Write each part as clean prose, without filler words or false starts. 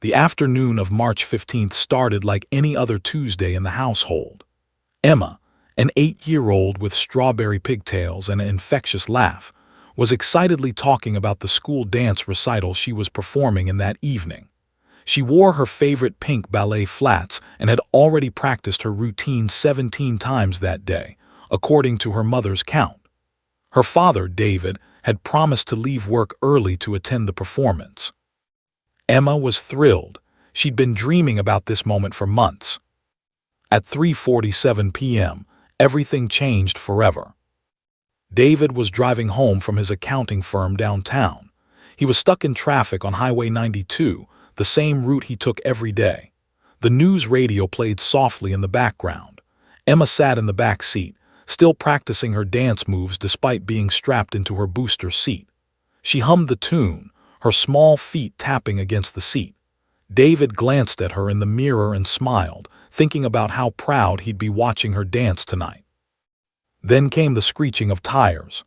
The afternoon of March 15th started like any other Tuesday in the household. Emma, an 8-year-old with strawberry pigtails and an infectious laugh, was excitedly talking about the school dance recital she was performing in that evening. She wore her favorite pink ballet flats and had already practiced her routine 17 times that day, according to her mother's count. Her father, David, had promised to leave work early to attend the performance. Emma was thrilled. She'd been dreaming about this moment for months. At 3:47 p.m., everything changed forever. David was driving home from his accounting firm downtown. He was stuck in traffic on Highway 92, the same route he took every day. The news radio played softly in the background. Emma sat in the back seat, still practicing her dance moves despite being strapped into her booster seat. She hummed the tune, her small feet tapping against the seat. David glanced at her in the mirror and smiled, thinking about how proud he'd be watching her dance tonight. Then came the screeching of tires.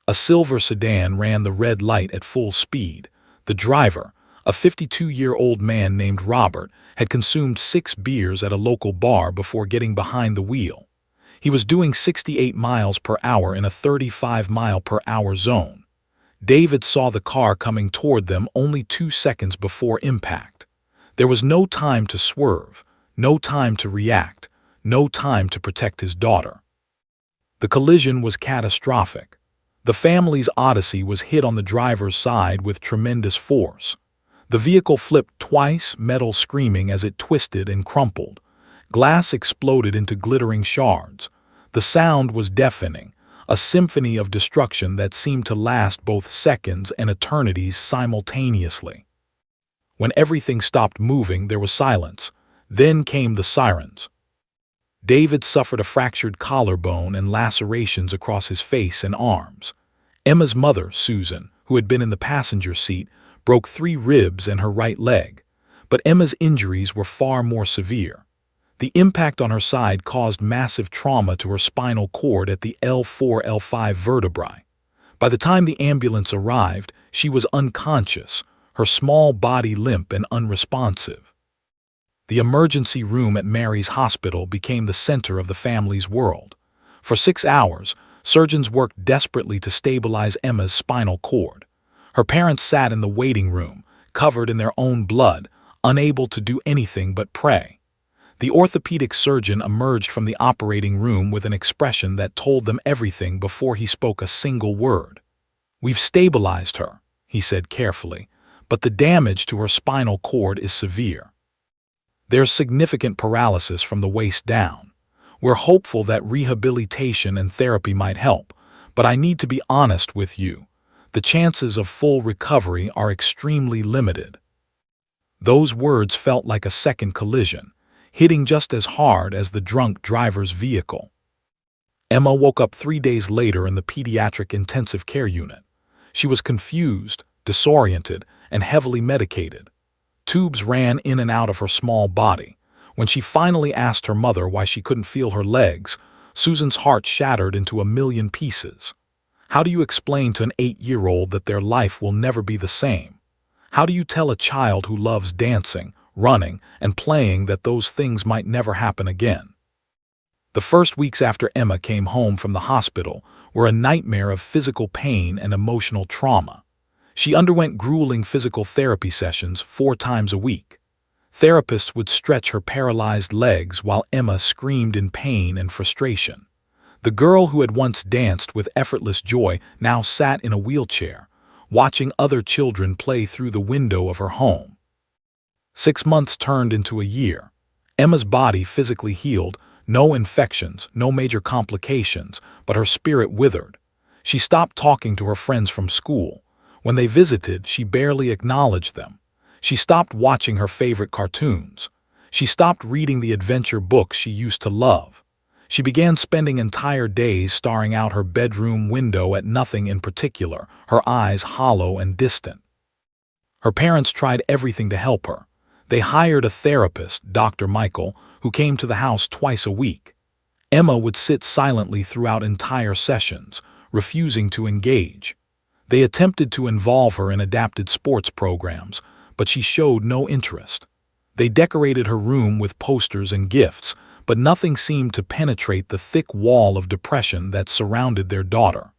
A silver sedan ran the red light at full speed. The driver, a 52-year-old man named Robert, had consumed 6 beers at a local bar before getting behind the wheel. He was doing 68 miles per hour in a 35-mile-per-hour zone. David saw the car coming toward them only 2 seconds before impact. There was no time to swerve, no time to react, no time to protect his daughter. The collision was catastrophic. The family's Odyssey was hit on the driver's side with tremendous force. The vehicle flipped twice, metal screaming as it twisted and crumpled. Glass exploded into glittering shards. The sound was deafening, a symphony of destruction that seemed to last both seconds and eternities simultaneously. When everything stopped moving, there was silence. Then came the sirens. David suffered a fractured collarbone and lacerations across his face and arms. Emma's mother, Susan, who had been in the passenger seat, broke 3 ribs and her right leg. But Emma's injuries were far more severe. The impact on her side caused massive trauma to her spinal cord at the L4-L5 vertebrae. By the time the ambulance arrived, she was unconscious, her small body limp and unresponsive. The emergency room at Mary's hospital became the center of the family's world. For 6 hours, surgeons worked desperately to stabilize Emma's spinal cord. Her parents sat in the waiting room, covered in their own blood, unable to do anything but pray. The orthopedic surgeon emerged from the operating room with an expression that told them everything before he spoke a single word. "We've stabilized her," he said carefully, "but the damage to her spinal cord is severe. There's significant paralysis from the waist down. We're hopeful that rehabilitation and therapy might help, but I need to be honest with you. The chances of full recovery are extremely limited." Those words felt like a second collision, hitting just as hard as the drunk driver's vehicle. Emma woke up 3 days later in the pediatric intensive care unit. She was confused, disoriented, and heavily medicated. Tubes ran in and out of her small body. When she finally asked her mother why she couldn't feel her legs, Susan's heart shattered into a million pieces. How do you explain to an 8-year-old that their life will never be the same? How do you tell a child who loves dancing, running, and playing that those things might never happen again? The first weeks after Emma came home from the hospital were a nightmare of physical pain and emotional trauma. She underwent grueling physical therapy sessions 4 times a week. Therapists would stretch her paralyzed legs while Emma screamed in pain and frustration. The girl who had once danced with effortless joy now sat in a wheelchair, watching other children play through the window of her home. 6 months turned into a year. Emma's body physically healed, no infections, no major complications, but her spirit withered. She stopped talking to her friends from school. When they visited, she barely acknowledged them. She stopped watching her favorite cartoons. She stopped reading the adventure books she used to love. She began spending entire days staring out her bedroom window at nothing in particular, her eyes hollow and distant. Her parents tried everything to help her. They hired a therapist, Dr. Michael, who came to the house twice a week. Emma would sit silently throughout entire sessions, refusing to engage. They attempted to involve her in adapted sports programs, but she showed no interest. They decorated her room with posters and gifts, but nothing seemed to penetrate the thick wall of depression that surrounded their daughter.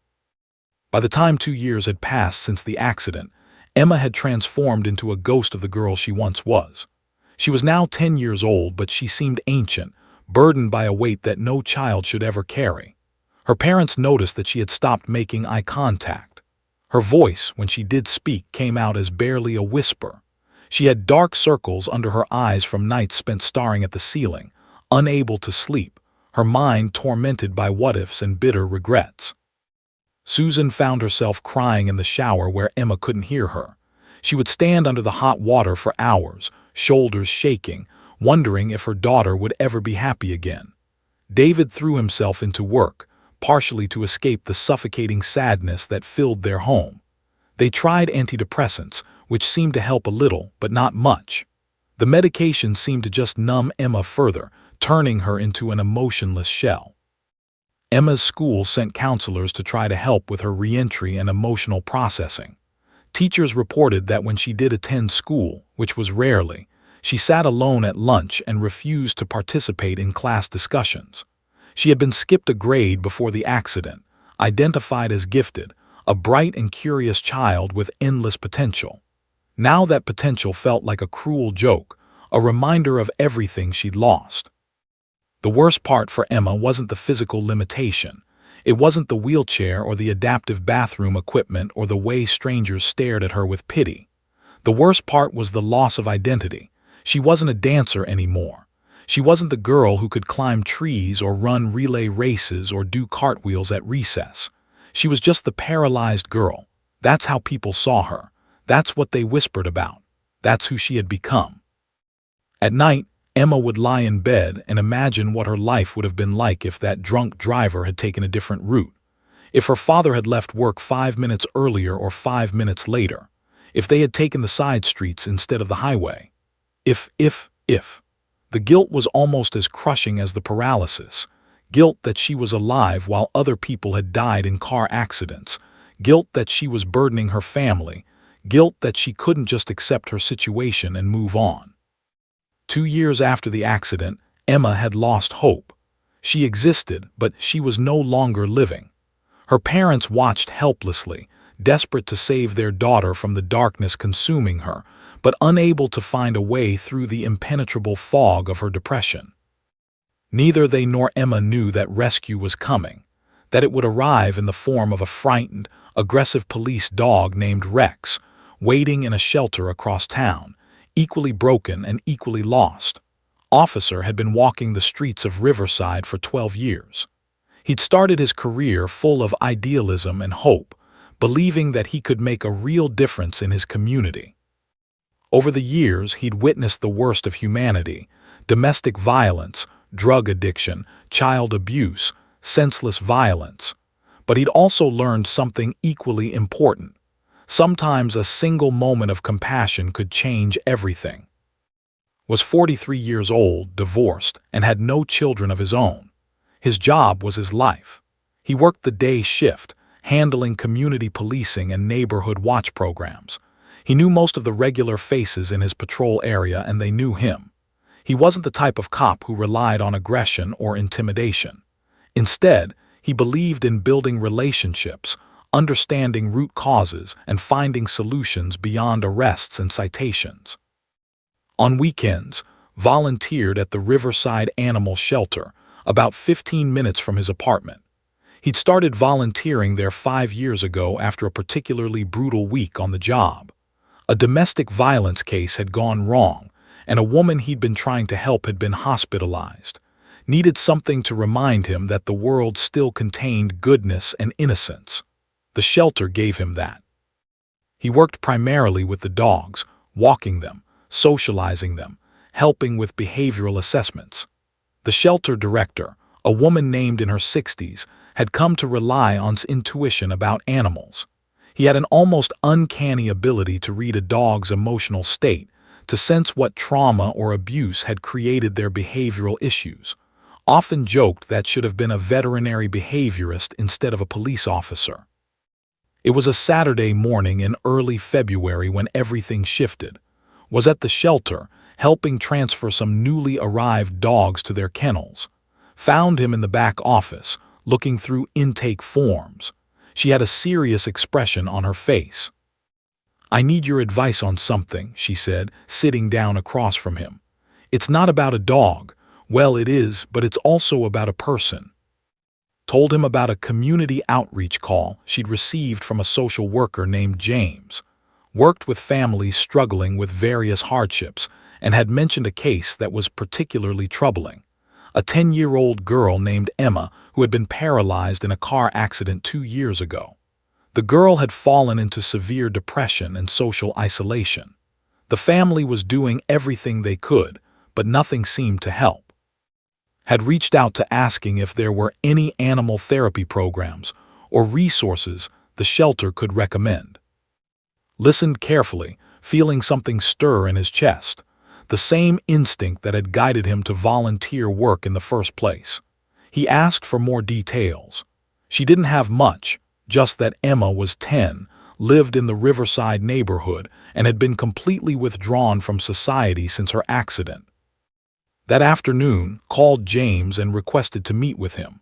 By the time 2 years had passed since the accident, Emma had transformed into a ghost of the girl she once was. She was now 10 years old, but she seemed ancient, burdened by a weight that no child should ever carry. Her parents noticed that she had stopped making eye contact. Her voice, when she did speak, came out as barely a whisper. She had dark circles under her eyes from nights spent staring at the ceiling, unable to sleep, her mind tormented by what-ifs and bitter regrets. Susan found herself crying in the shower where Emma couldn't hear her. She would stand under the hot water for hours, shoulders shaking, wondering if her daughter would ever be happy again. David threw himself into work, partially to escape the suffocating sadness that filled their home. They tried antidepressants, which seemed to help a little, but not much. The medication seemed to just numb Emma further, turning her into an emotionless shell. Emma's school sent counselors to try to help with her reentry and emotional processing. Teachers reported that when she did attend school, which was rarely, she sat alone at lunch and refused to participate in class discussions. She had been skipped a grade before the accident, identified as gifted, a bright and curious child with endless potential. Now that potential felt like a cruel joke, a reminder of everything she'd lost. The worst part for Emma wasn't the physical limitation. It wasn't the wheelchair or the adaptive bathroom equipment or the way strangers stared at her with pity. The worst part was the loss of identity. She wasn't a dancer anymore. She wasn't the girl who could climb trees or run relay races or do cartwheels at recess. She was just the paralyzed girl. That's how people saw her. That's what they whispered about. That's who she had become. At night, Emma would lie in bed and imagine what her life would have been like if that drunk driver had taken a different route. If her father had left work 5 minutes earlier or 5 minutes later. If they had taken the side streets instead of the highway. If. The guilt was almost as crushing as the paralysis. Guilt that she was alive while other people had died in car accidents. Guilt that she was burdening her family. Guilt that she couldn't just accept her situation and move on. 2 years after the accident, Emma had lost hope. She existed, but she was no longer living. Her parents watched helplessly, desperate to save their daughter from the darkness consuming her, but unable to find a way through the impenetrable fog of her depression. Neither they nor Emma knew that rescue was coming, that it would arrive in the form of a frightened, aggressive police dog named Rex, waiting in a shelter across town, equally broken and equally lost. Officer had been walking the streets of Riverside for 12 years. He'd started his career full of idealism and hope, believing that he could make a real difference in his community. Over the years, he'd witnessed the worst of humanity: domestic violence, drug addiction, child abuse, senseless violence. But he'd also learned something equally important. Sometimes a single moment of compassion could change everything. Was 43 years old, divorced, and had no children of his own. His job was his life. He worked the day shift, handling community policing and neighborhood watch programs. He knew most of the regular faces in his patrol area, and they knew him. He wasn't the type of cop who relied on aggression or intimidation. Instead, he believed in building relationships, understanding root causes, and finding solutions beyond arrests and citations. On weekends, volunteered at the Riverside Animal Shelter, about 15 minutes from his apartment. He'd started volunteering there 5 years ago after a particularly brutal week on the job. A domestic violence case had gone wrong, and a woman he'd been trying to help had been hospitalized. Needed something to remind him that the world still contained goodness and innocence. The shelter gave him that. He worked primarily with the dogs, walking them, socializing them, helping with behavioral assessments. The shelter director, a woman named in her 60s, had come to rely on his intuition about animals. He had an almost uncanny ability to read a dog's emotional state, to sense what trauma or abuse had created their behavioral issues. Often joked that should have been a veterinary behaviorist instead of a police officer. It was a Saturday morning in early February when everything shifted. was at the shelter, helping transfer some newly arrived dogs to their kennels. Found him in the back office, looking through intake forms. She had a serious expression on her face. "I need your advice on something," she said, sitting down across from him. "It's not about a dog. Well, it is, but it's also about a person." Told him about a community outreach call she'd received from a social worker named James. Worked with families struggling with various hardships, and had mentioned a case that was particularly troubling. A 10-year-old girl named Emma who had been paralyzed in a car accident 2 years ago. The girl had fallen into severe depression and social isolation. The family was doing everything they could, but nothing seemed to help. Had reached out to asking if there were any animal therapy programs or resources the shelter could recommend. Listened carefully, feeling something stir in his chest, the same instinct that had guided him to volunteer work in the first place. He asked for more details. She didn't have much, just that Emma was 10, lived in the Riverside neighborhood, and had been completely withdrawn from society since her accident. That afternoon, called James and requested to meet with him.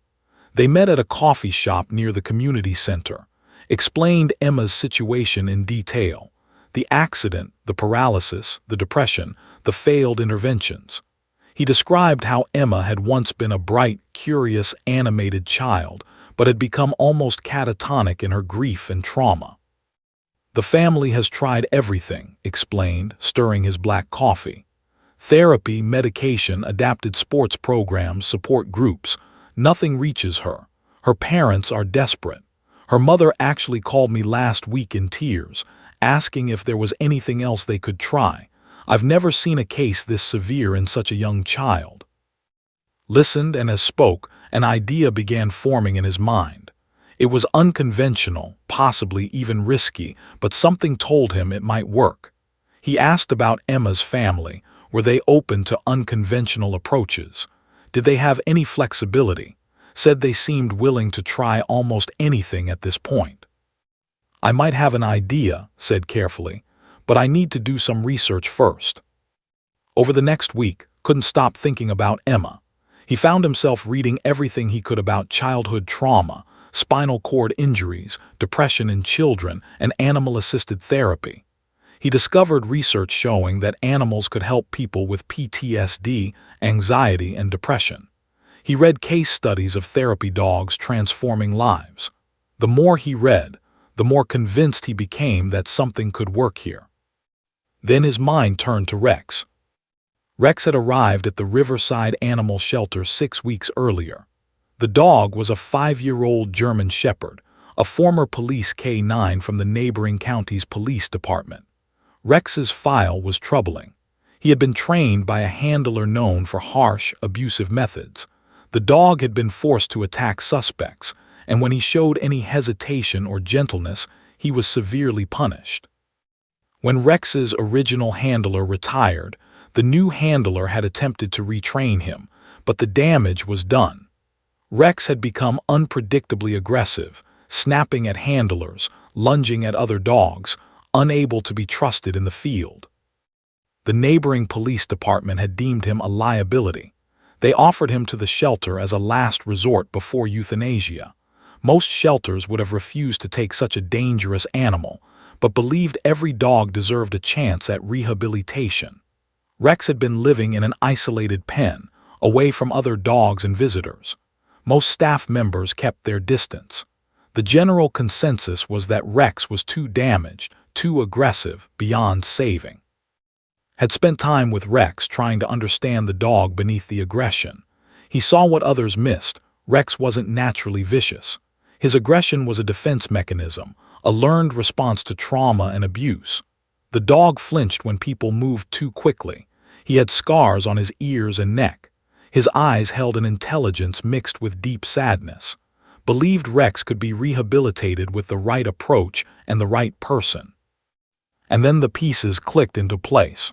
They met at a coffee shop near the community center, explained Emma's situation in detail, the accident, the paralysis, the depression, the failed interventions. He described how Emma had once been a bright, curious, animated child, but had become almost catatonic in her grief and trauma. "The family has tried everything," explained, stirring his black coffee. "Therapy, medication, adapted sports programs, support groups. Nothing reaches her. Her parents are desperate. Her mother actually called me last week in tears, asking if there was anything else they could try. I've never seen a case this severe in such a young child." Listened, and as spoke, an idea began forming in his mind. It was unconventional, possibly even risky, but something told him it might work. He asked about Emma's family. Were they open to unconventional approaches? Did they have any flexibility? Said they seemed willing to try almost anything at this point. "I might have an idea," said carefully, "but I need to do some research first." Over the next week, couldn't stop thinking about Emma. He found himself reading everything he could about childhood trauma, spinal cord injuries, depression in children, and animal-assisted therapy. He discovered research showing that animals could help people with PTSD, anxiety, and depression. He read case studies of therapy dogs transforming lives. The more he read, the more convinced he became that something could work here. Then his mind turned to Rex. Rex had arrived at the Riverside Animal Shelter 6 weeks earlier. The dog was a 5-year-old German Shepherd, a former police K-9 from the neighboring county's police department. Rex's file was troubling. He had been trained by a handler known for harsh, abusive methods. The dog had been forced to attack suspects, and when he showed any hesitation or gentleness, he was severely punished. When Rex's original handler retired, the new handler had attempted to retrain him, but the damage was done. Rex had become unpredictably aggressive, snapping at handlers, lunging at other dogs, unable to be trusted in the field. The neighboring police department had deemed him a liability. They offered him to the shelter as a last resort before euthanasia. Most shelters would have refused to take such a dangerous animal, but believed every dog deserved a chance at rehabilitation. Rex had been living in an isolated pen, away from other dogs and visitors. Most staff members kept their distance. The general consensus was that Rex was too damaged, too aggressive, beyond saving. Had spent time with Rex trying to understand the dog beneath the aggression. He saw what others missed. Rex wasn't naturally vicious. His aggression was a defense mechanism, a learned response to trauma and abuse. The dog flinched when people moved too quickly. He had scars on his ears and neck. His eyes held an intelligence mixed with deep sadness. Believed Rex could be rehabilitated with the right approach and the right person. And then the pieces clicked into place.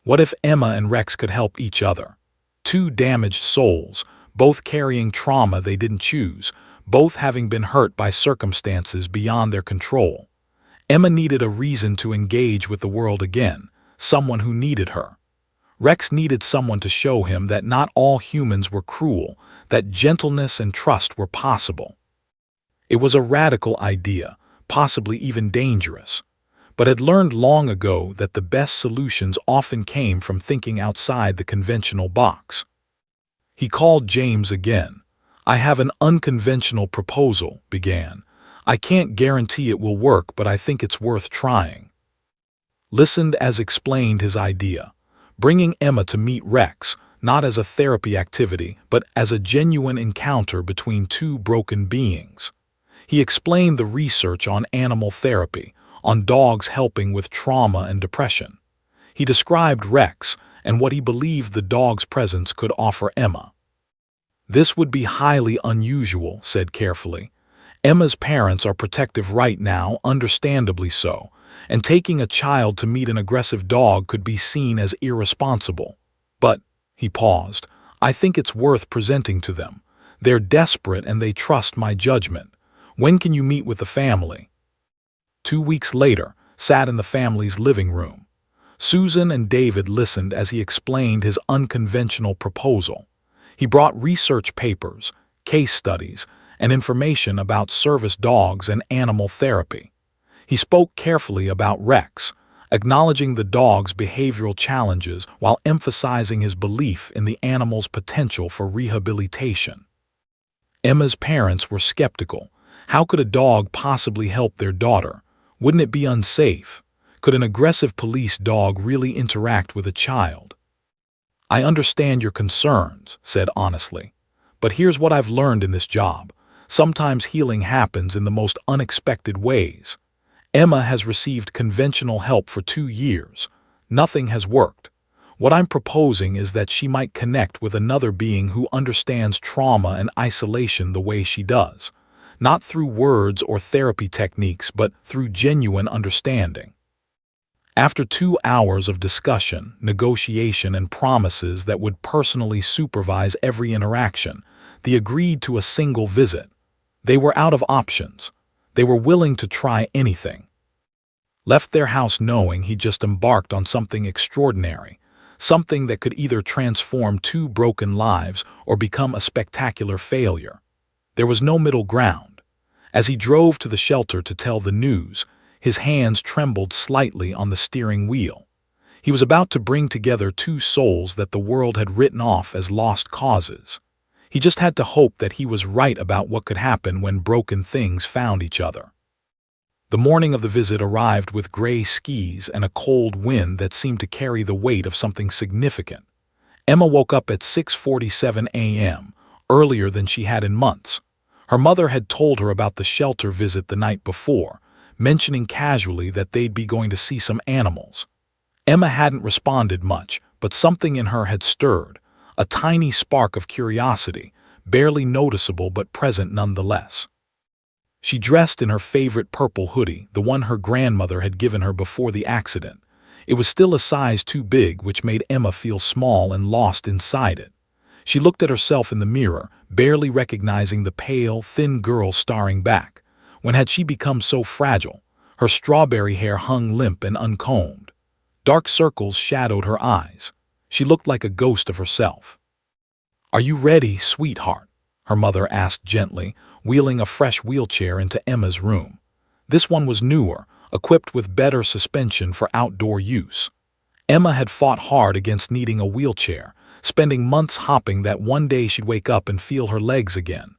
What if Emma and Rex could help each other? Two damaged souls, both carrying trauma they didn't choose, both having been hurt by circumstances beyond their control. Emma needed a reason to engage with the world again, someone who needed her. Rex needed someone to show him that not all humans were cruel, that gentleness and trust were possible. It was a radical idea, possibly even dangerous, but had learned long ago that the best solutions often came from thinking outside the conventional box. He called James again. "I have an unconventional proposal," began. "I can't guarantee it will work, but I think it's worth trying." Listened as explained his idea, bringing Emma to meet Rex, not as a therapy activity, but as a genuine encounter between two broken beings. He explained the research on animal therapy, on dogs helping with trauma and depression. He described Rex and what he believed the dog's presence could offer Emma. "This would be highly unusual," said carefully. "Emma's parents are protective right now, understandably so, and taking a child to meet an aggressive dog could be seen as irresponsible. But," he paused, "I think it's worth presenting to them. They're desperate and they trust my judgment. When can you meet with the family?" 2 weeks later, sat in the family's living room. Susan and David listened as he explained his unconventional proposal. He brought research papers, case studies, and information about service dogs and animal therapy. He spoke carefully about Rex, acknowledging the dog's behavioral challenges while emphasizing his belief in the animal's potential for rehabilitation. Emma's parents were skeptical. How could a dog possibly help their daughter? Wouldn't it be unsafe? Could an aggressive police dog really interact with a child? "I understand your concerns," said honestly, "but here's what I've learned in this job. Sometimes healing happens in the most unexpected ways. Emma has received conventional help for 2 years. Nothing has worked. What I'm proposing is that she might connect with another being who understands trauma and isolation the way she does. Not through words or therapy techniques, but through genuine understanding." After 2 hours of discussion, negotiation, and promises that would personally supervise every interaction, they agreed to a single visit. They were out of options. They were willing to try anything. Left their house knowing he just embarked on something extraordinary, something that could either transform 2 broken lives or become a spectacular failure. There was no middle ground. As he drove to the shelter to tell the news, his hands trembled slightly on the steering wheel. He was about to bring together 2 souls that the world had written off as lost causes. He just had to hope that he was right about what could happen when broken things found each other. The morning of the visit arrived with gray skies and a cold wind that seemed to carry the weight of something significant. Emma woke up at 6:47 a.m., earlier than she had in months. Her mother had told her about the shelter visit the night before, mentioning casually that they'd be going to see some animals. Emma hadn't responded much, but something in her had stirred, a tiny spark of curiosity, barely noticeable but present nonetheless. She dressed in her favorite purple hoodie, the one her grandmother had given her before the accident. It was still a size too big, which made Emma feel small and lost inside it. She looked at herself in the mirror, barely recognizing the pale, thin girl staring back. When had she become so fragile? Her strawberry hair hung limp and uncombed. Dark circles shadowed her eyes. She looked like a ghost of herself. "Are you ready, sweetheart?" her mother asked gently, wheeling a fresh wheelchair into Emma's room. This one was newer, equipped with better suspension for outdoor use. Emma had fought hard against needing a wheelchair, spending months hopping that one day she'd wake up and feel her legs again.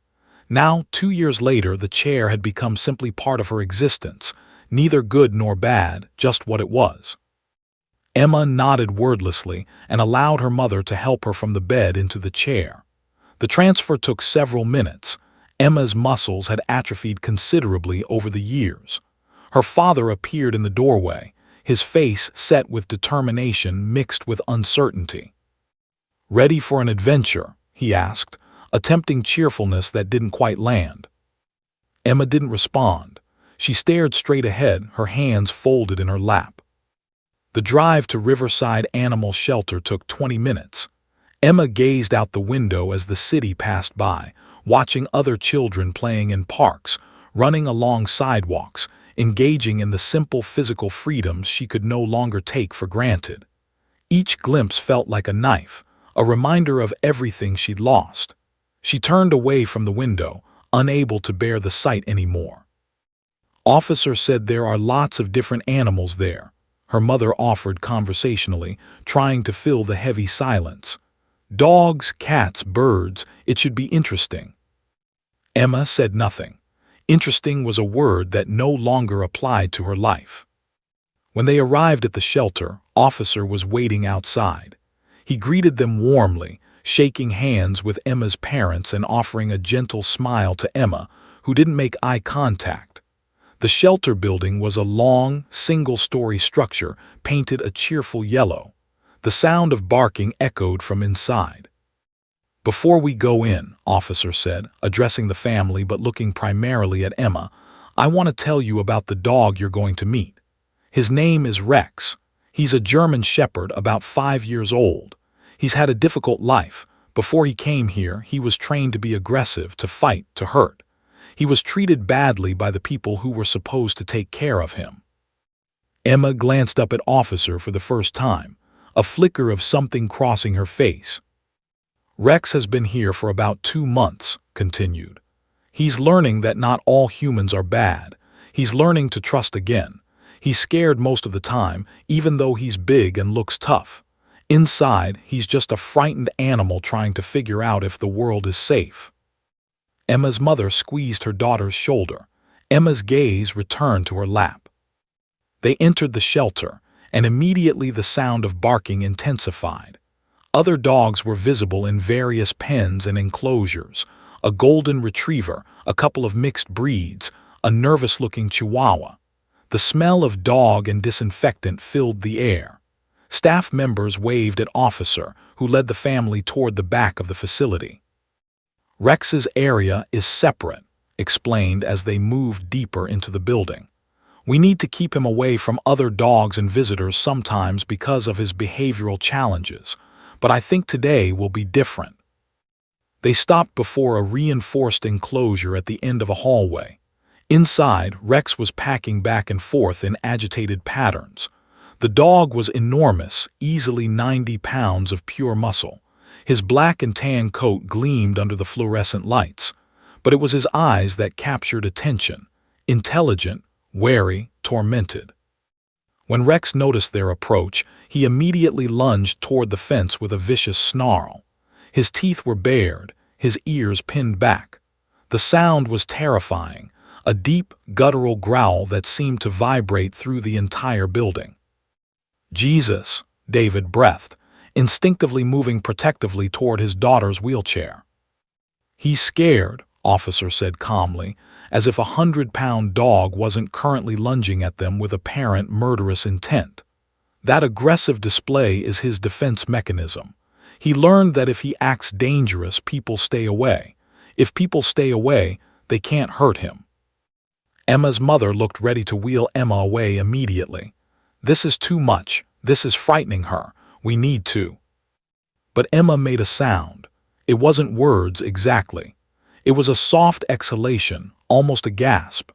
Now, 2 years later, the chair had become simply part of her existence, neither good nor bad, just what it was. Emma nodded wordlessly and allowed her mother to help her from the bed into the chair. The transfer took several minutes. Emma's muscles had atrophied considerably over the years. Her father appeared in the doorway, his face set with determination mixed with uncertainty. "Ready for an adventure?" he asked, attempting cheerfulness that didn't quite land. Emma didn't respond. She stared straight ahead, her hands folded in her lap. The drive to Riverside Animal Shelter took 20 minutes. Emma gazed out the window as the city passed by, watching other children playing in parks, running along sidewalks, engaging in the simple physical freedoms she could no longer take for granted. Each glimpse felt like a knife, a reminder of everything she'd lost. She turned away from the window, unable to bear the sight anymore. Officer said there are lots of different animals there, her mother offered conversationally, trying to fill the heavy silence. Dogs, cats, birds, it should be interesting. Emma said nothing. Interesting was a word that no longer applied to her life. When they arrived at the shelter, Officer was waiting outside. He greeted them warmly, shaking hands with Emma's parents and offering a gentle smile to Emma, who didn't make eye contact. The shelter building was a long, single-story structure painted a cheerful yellow. The sound of barking echoed from inside. "Before we go in," Officer said, addressing the family but looking primarily at Emma, "I want to tell you about the dog you're going to meet. His name is Rex. He's a German Shepherd about 5 years old. He's had a difficult life. Before he came here, he was trained to be aggressive, to fight, to hurt. He was treated badly by the people who were supposed to take care of him." Emma glanced up at Officer for the first time, a flicker of something crossing her face. "Rex has been here for about 2 months," continued. "He's learning that not all humans are bad. He's learning to trust again. He's scared most of the time, even though he's big and looks tough. Inside, he's just a frightened animal trying to figure out if the world is safe." Emma's mother squeezed her daughter's shoulder. Emma's gaze returned to her lap. They entered the shelter, and immediately the sound of barking intensified. Other dogs were visible in various pens and enclosures: a golden retriever, a couple of mixed breeds, a nervous-looking chihuahua. The smell of dog and disinfectant filled the air. Staff members waved at Officer, who led the family toward the back of the facility. "Rex's area is separate," explained as they moved deeper into the building. "We need to keep him away from other dogs and visitors sometimes because of his behavioral challenges, but I think today will be different." They stopped before a reinforced enclosure at the end of a hallway. Inside, Rex was packing back and forth in agitated patterns. The dog was enormous, easily 90 pounds of pure muscle. His black and tan coat gleamed under the fluorescent lights, but it was his eyes that captured attention: intelligent, wary, tormented. When Rex noticed their approach, he immediately lunged toward the fence with a vicious snarl. His teeth were bared, his ears pinned back. The sound was terrifying, a deep, guttural growl that seemed to vibrate through the entire building. "Jesus," David breathed, instinctively moving protectively toward his daughter's wheelchair. "He's scared," Officer said calmly, as if a 100-pound dog wasn't currently lunging at them with apparent murderous intent. That aggressive display is his defense mechanism. He learned that if he acts dangerous, people stay away. If people stay away, they can't hurt him. Emma's mother looked ready to wheel Emma away immediately. "This is too much. This is frightening her. We need to." But Emma made a sound. It wasn't words exactly. It was a soft exhalation, almost a gasp.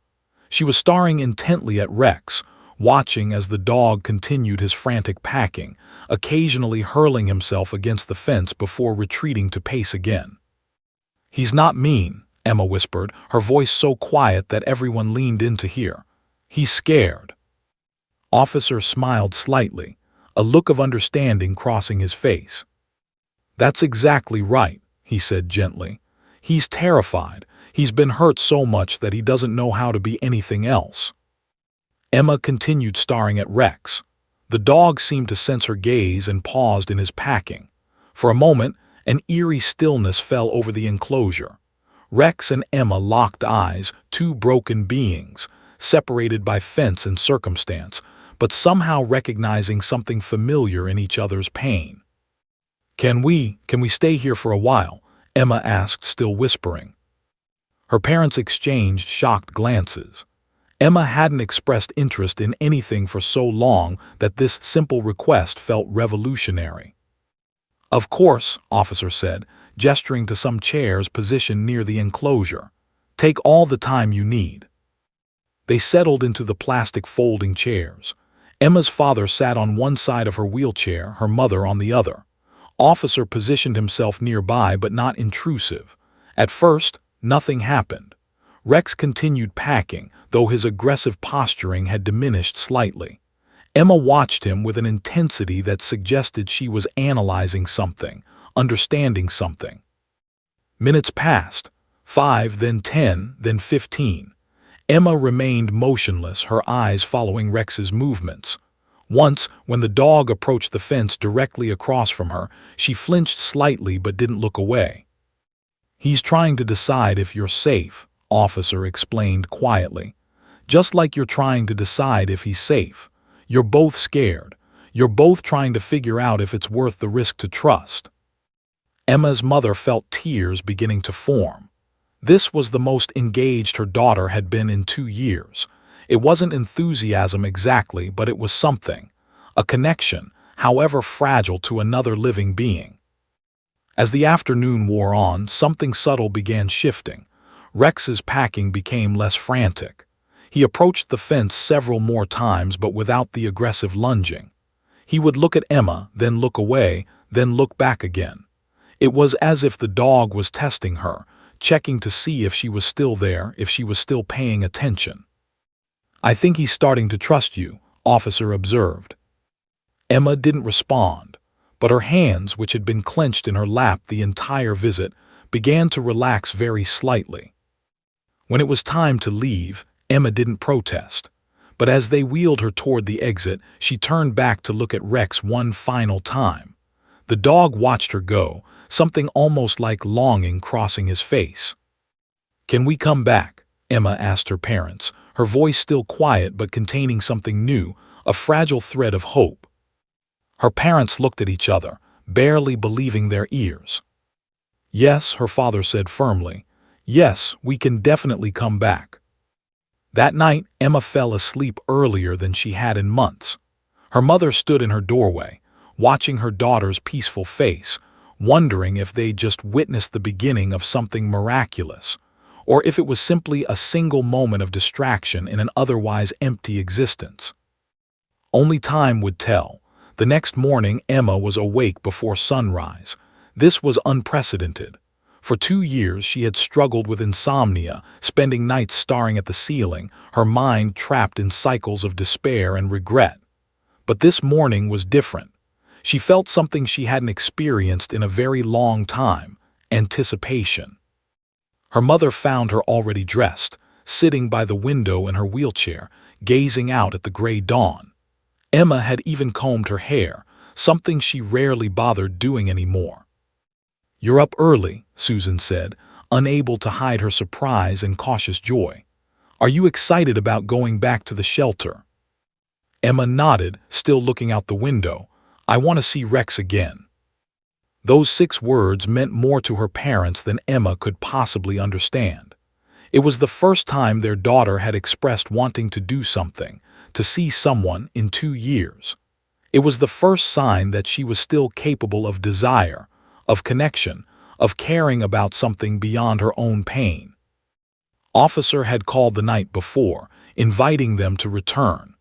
She was staring intently at Rex, watching as the dog continued his frantic packing, occasionally hurling himself against the fence before retreating to pace again. "He's not mean," Emma whispered, her voice so quiet that everyone leaned in to hear. "He's scared." Officer smiled slightly, a look of understanding crossing his face. "That's exactly right," he said gently. "He's terrified. He's been hurt so much that he doesn't know how to be anything else." Emma continued staring at Rex. The dog seemed to sense her gaze and paused in his packing. For a moment, an eerie stillness fell over the enclosure. Rex and Emma locked eyes, two broken beings, separated by fence and circumstance, but somehow recognizing something familiar in each other's pain. Can we stay here for a while?" Emma asked, still whispering. Her parents exchanged shocked glances. Emma hadn't expressed interest in anything for so long that this simple request felt revolutionary. "Of course," Officer said, gesturing to some chairs positioned near the enclosure. "Take all the time you need." They settled into the plastic folding chairs. Emma's father sat on one side of her wheelchair, her mother on the other. Officer positioned himself nearby but not intrusive. At first, nothing happened. Rex continued packing, though his aggressive posturing had diminished slightly. Emma watched him with an intensity that suggested she was analyzing something, understanding something. Minutes passed. 5, then 10, then 15. Emma remained motionless, her eyes following Rex's movements. Once, when the dog approached the fence directly across from her, she flinched slightly but didn't look away. "He's trying to decide if you're safe," Officer explained quietly. "Just like you're trying to decide if he's safe. You're both scared. You're both trying to figure out if it's worth the risk to trust." Emma's mother felt tears beginning to form. This was the most engaged her daughter had been in 2 years. It wasn't enthusiasm exactly, but it was something. A connection, however fragile, to another living being. As the afternoon wore on, something subtle began shifting. Rex's packing became less frantic. He approached the fence several more times, but without the aggressive lunging. He would look at Emma, then look away, then look back again. It was as if the dog was testing her, checking to see if she was still there, if she was still paying attention. "I think he's starting to trust you," Officer observed. Emma didn't respond, but her hands, which had been clenched in her lap the entire visit, began to relax very slightly. When it was time to leave, Emma didn't protest. But as they wheeled her toward the exit, she turned back to look at Rex one final time. The dog watched her go, something almost like longing crossing his face. "Can we come back?" Emma asked her parents, her voice still quiet but containing something new, a fragile thread of hope. Her parents looked at each other, barely believing their ears. "Yes," her father said firmly. "Yes, we can definitely come back." That night, Emma fell asleep earlier than she had in months. Her mother stood in her doorway, watching her daughter's peaceful face, wondering if they'd just witnessed the beginning of something miraculous, or if it was simply a single moment of distraction in an otherwise empty existence. Only time would tell. The next morning, Emma was awake before sunrise. This was unprecedented. For 2 years, she had struggled with insomnia, spending nights staring at the ceiling, her mind trapped in cycles of despair and regret. But this morning was different. She felt something she hadn't experienced in a very long time: anticipation. Her mother found her already dressed, sitting by the window in her wheelchair, gazing out at the gray dawn. Emma had even combed her hair, something she rarely bothered doing anymore. "You're up early," Susan said, unable to hide her surprise and cautious joy. "Are you excited about going back to the shelter?" Emma nodded, still looking out the window. "I want to see Rex again." Those 6 words meant more to her parents than Emma could possibly understand. It was the first time their daughter had expressed wanting to do something, to see someone, in 2 years. It was the first sign that she was still capable of desire, of connection, of caring about something beyond her own pain. Officer had called the night before, inviting them to return.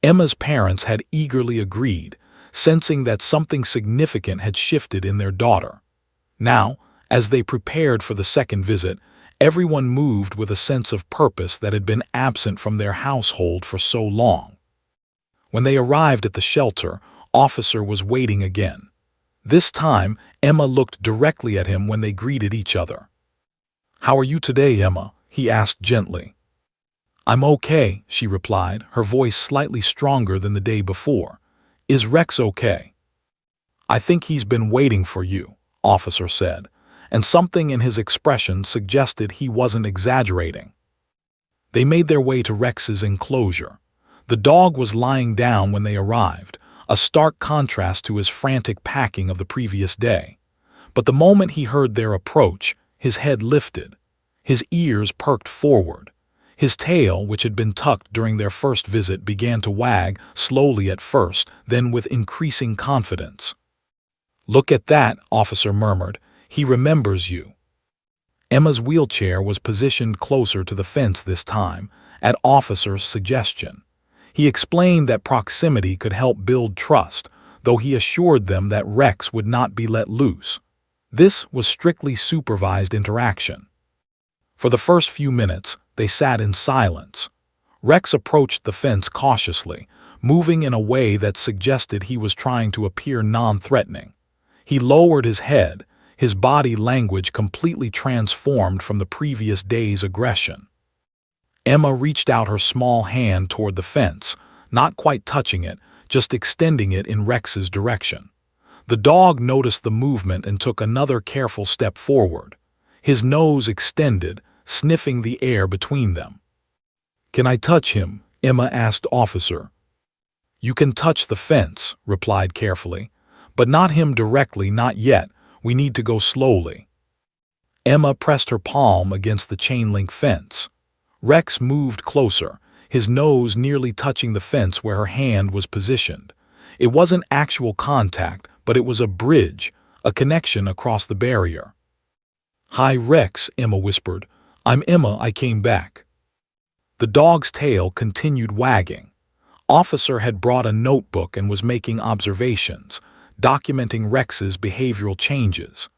Emma's parents had eagerly agreed, sensing that something significant had shifted in their daughter. Now, as they prepared for the second visit, everyone moved with a sense of purpose that had been absent from their household for so long. When they arrived at the shelter, Officer was waiting again. This time, Emma looked directly at him when they greeted each other. "How are you today, Emma?" he asked gently. "I'm okay," she replied, her voice slightly stronger than the day before. "Is Rex okay?" "I think he's been waiting for you," Officer said, and something in his expression suggested he wasn't exaggerating. They made their way to Rex's enclosure. The dog was lying down when they arrived, a stark contrast to his frantic packing of the previous day. But the moment he heard their approach, his head lifted. His ears perked forward. His tail, which had been tucked during their first visit, began to wag, slowly at first, then with increasing confidence. "Look at that," Officer murmured. "He remembers you." Emma's wheelchair was positioned closer to the fence this time, at Officer's suggestion. He explained that proximity could help build trust, though he assured them that Rex would not be let loose. This was strictly supervised interaction. For the first few minutes, they sat in silence. Rex approached the fence cautiously, moving in a way that suggested he was trying to appear non-threatening. He lowered his head, his body language completely transformed from the previous day's aggression. Emma reached out her small hand toward the fence, not quite touching it, just extending it in Rex's direction. The dog noticed the movement and took another careful step forward. His nose extended, sniffing the air between them. "Can I touch him?" Emma asked Officer. "You can touch the fence," replied carefully. "But not him directly, not yet. We need to go slowly." Emma pressed her palm against the chain-link fence. Rex moved closer, his nose nearly touching the fence where her hand was positioned. It wasn't actual contact, but it was a bridge, a connection across the barrier. "Hi, Rex," Emma whispered. "I'm Emma, I came back." The dog's tail continued wagging. Officer had brought a notebook and was making observations, documenting Rex's behavioral changes.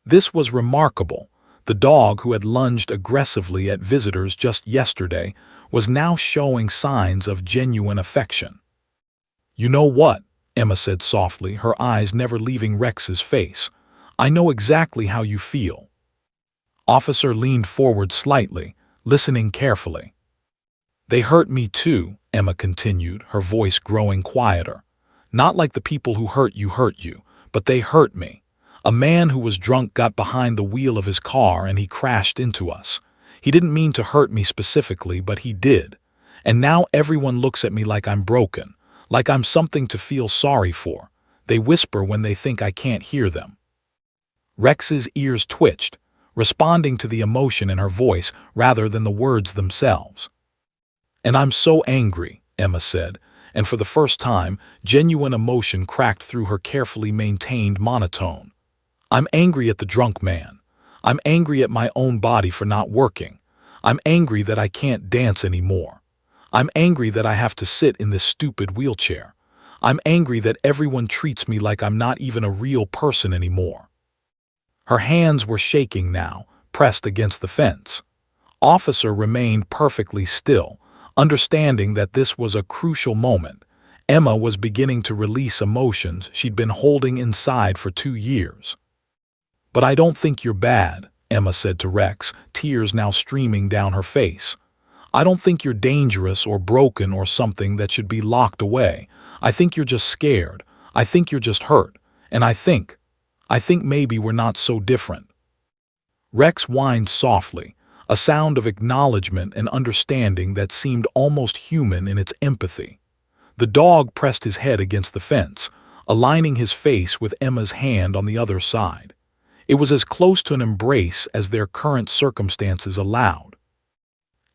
This was remarkable. The dog, who had lunged aggressively at visitors just yesterday, was now showing signs of genuine affection. "You know what?" Emma said softly, her eyes never leaving Rex's face. "I know exactly how you feel." Officer leaned forward slightly, listening carefully. "They hurt me too," Emma continued, her voice growing quieter. "Not like the people who hurt you, but they hurt me. A man who was drunk got behind the wheel of his car and he crashed into us. He didn't mean to hurt me specifically, but he did. And now everyone looks at me like I'm broken, like I'm something to feel sorry for. They whisper when they think I can't hear them." Rex's ears twitched, responding to the emotion in her voice rather than the words themselves. "And I'm so angry," Emma said, and for the first time, genuine emotion cracked through her carefully maintained monotone. "I'm angry at the drunk man. I'm angry at my own body for not working. I'm angry that I can't dance anymore. I'm angry that I have to sit in this stupid wheelchair. I'm angry that everyone treats me like I'm not even a real person anymore." Her hands were shaking now, pressed against the fence. Officer remained perfectly still, understanding that this was a crucial moment. Emma was beginning to release emotions she'd been holding inside for 2 years. "But I don't think you're bad," Emma said to Rex, tears now streaming down her face. "I don't think you're dangerous or broken or something that should be locked away. I think you're just scared. I think you're just hurt. And I think maybe we're not so different." Rex whined softly, a sound of acknowledgement and understanding that seemed almost human in its empathy. The dog pressed his head against the fence, aligning his face with Emma's hand on the other side. It was as close to an embrace as their current circumstances allowed.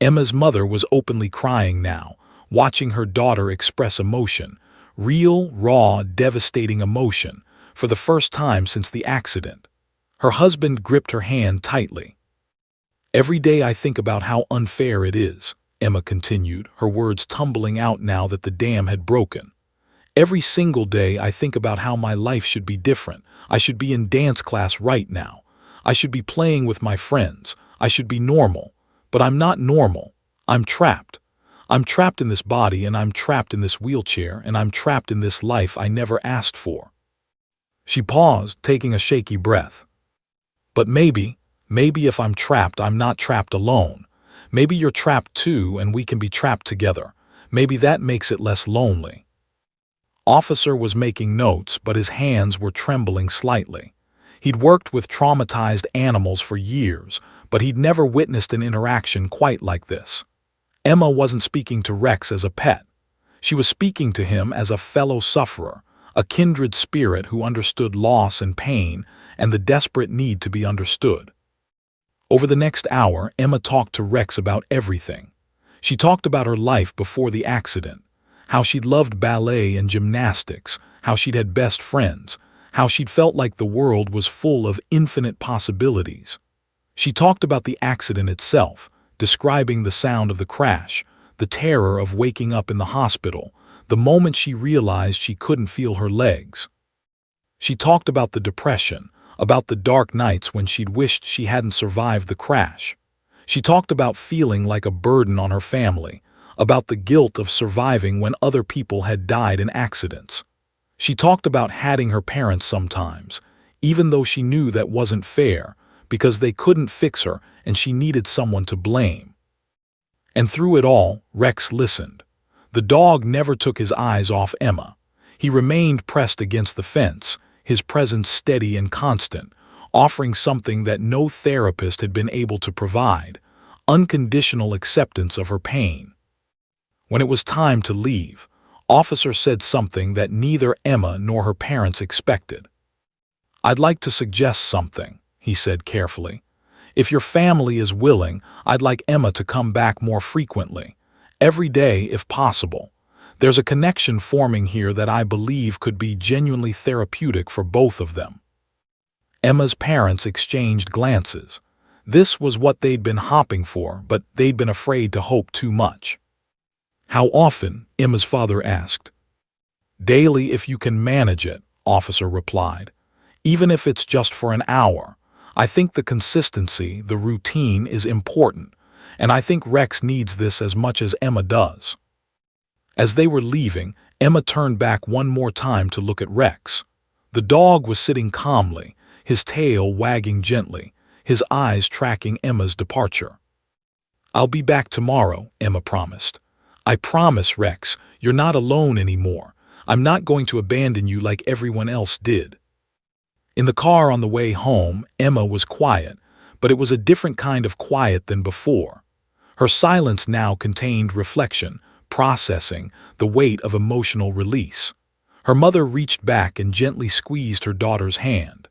Emma's mother was openly crying now, watching her daughter express emotion, real, raw, devastating emotion, for the first time since the accident. Her husband gripped her hand tightly. "Every day I think about how unfair it is," Emma continued, her words tumbling out now that the dam had broken. "Every single day I think about how my life should be different. I should be in dance class right now. I should be playing with my friends. I should be normal. But I'm not normal. I'm trapped. I'm trapped in this body, and I'm trapped in this wheelchair, and I'm trapped in this life I never asked for." She paused, taking a shaky breath. "But maybe if I'm trapped, I'm not trapped alone. Maybe you're trapped too, and we can be trapped together. Maybe that makes it less lonely." Officer was making notes, but his hands were trembling slightly. He'd worked with traumatized animals for years, but he'd never witnessed an interaction quite like this. Emma wasn't speaking to Rex as a pet. She was speaking to him as a fellow sufferer, a kindred spirit who understood loss and pain and the desperate need to be understood. Over the next hour, Emma talked to Rex about everything. She talked about her life before the accident, how she'd loved ballet and gymnastics, how she'd had best friends, how she'd felt like the world was full of infinite possibilities. She talked about the accident itself, describing the sound of the crash, the terror of waking up in the hospital, the moment she realized she couldn't feel her legs. She talked about the depression, about the dark nights when she'd wished she hadn't survived the crash. She talked about feeling like a burden on her family, about the guilt of surviving when other people had died in accidents. She talked about hating her parents sometimes, even though she knew that wasn't fair, because they couldn't fix her and she needed someone to blame. And through it all, Rex listened. The dog never took his eyes off Emma. He remained pressed against the fence, his presence steady and constant, offering something that no therapist had been able to provide: unconditional acceptance of her pain. When it was time to leave, Officer said something that neither Emma nor her parents expected. "I'd like to suggest something," he said carefully. "If your family is willing, I'd like Emma to come back more frequently, every day if possible. There's a connection forming here that I believe could be genuinely therapeutic for both of them." Emma's parents exchanged glances. This was what they'd been hoping for, but they'd been afraid to hope too much. "How often?" Emma's father asked. "Daily if you can manage it," Officer replied. "Even if it's just for an hour. I think the consistency, the routine is important, and I think Rex needs this as much as Emma does." As they were leaving, Emma turned back one more time to look at Rex. The dog was sitting calmly, his tail wagging gently, his eyes tracking Emma's departure. "I'll be back tomorrow," Emma promised. "I promise, Rex, you're not alone anymore. I'm not going to abandon you like everyone else did." In the car on the way home, Emma was quiet, but it was a different kind of quiet than before. Her silence now contained reflection, processing, the weight of emotional release. Her mother reached back and gently squeezed her daughter's hand.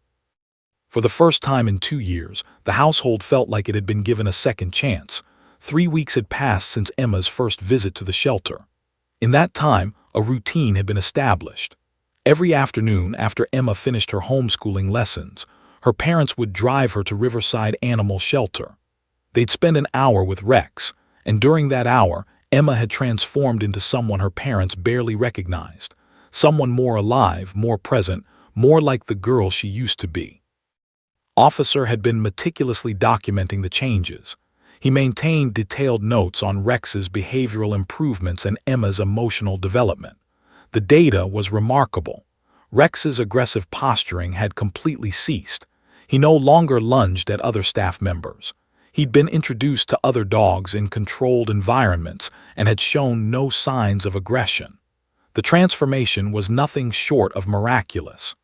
For the first time in 2 years, the household felt like it had been given a second chance. 3 weeks had passed since Emma's first visit to the shelter. In that time, a routine had been established. Every afternoon after Emma finished her homeschooling lessons, her parents would drive her to Riverside Animal Shelter. They'd spend an hour with Rex, and during that hour, Emma had transformed into someone her parents barely recognized, someone more alive, more present, more like the girl she used to be. Officer had been meticulously documenting the changes. He maintained detailed notes on Rex's behavioral improvements and Emma's emotional development. The data was remarkable. Rex's aggressive posturing had completely ceased. He no longer lunged at other staff members. He'd been introduced to other dogs in controlled environments and had shown no signs of aggression. The transformation was nothing short of miraculous.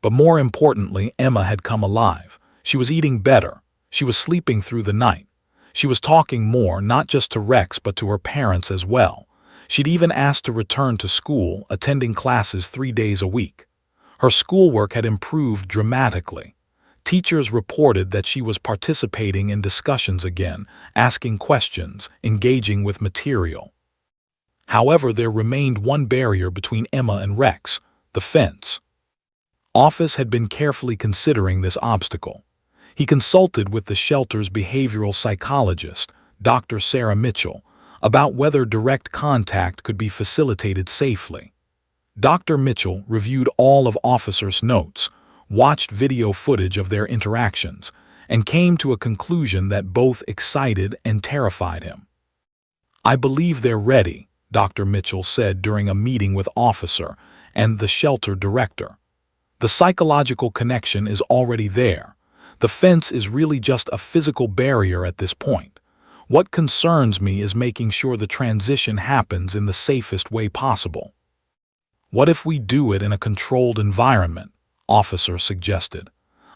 But more importantly, Emma had come alive. She was eating better. She was sleeping through the night. She was talking more, not just to Rex but to her parents as well. She'd even asked to return to school, attending classes 3 days a week. Her schoolwork had improved dramatically. Teachers reported that she was participating in discussions again, asking questions, engaging with material. However, there remained one barrier between Emma and Rex: the fence. Office had been carefully considering this obstacle. He consulted with the shelter's behavioral psychologist, Dr. Sarah Mitchell, about whether direct contact could be facilitated safely. Dr. Mitchell reviewed all of Officer's notes, watched video footage of their interactions, and came to a conclusion that both excited and terrified him. "I believe they're ready," Dr. Mitchell said during a meeting with Officer and the shelter director. "The psychological connection is already there. The fence is really just a physical barrier at this point. What concerns me is making sure the transition happens in the safest way possible." "What if we do it in a controlled environment?" Officer suggested.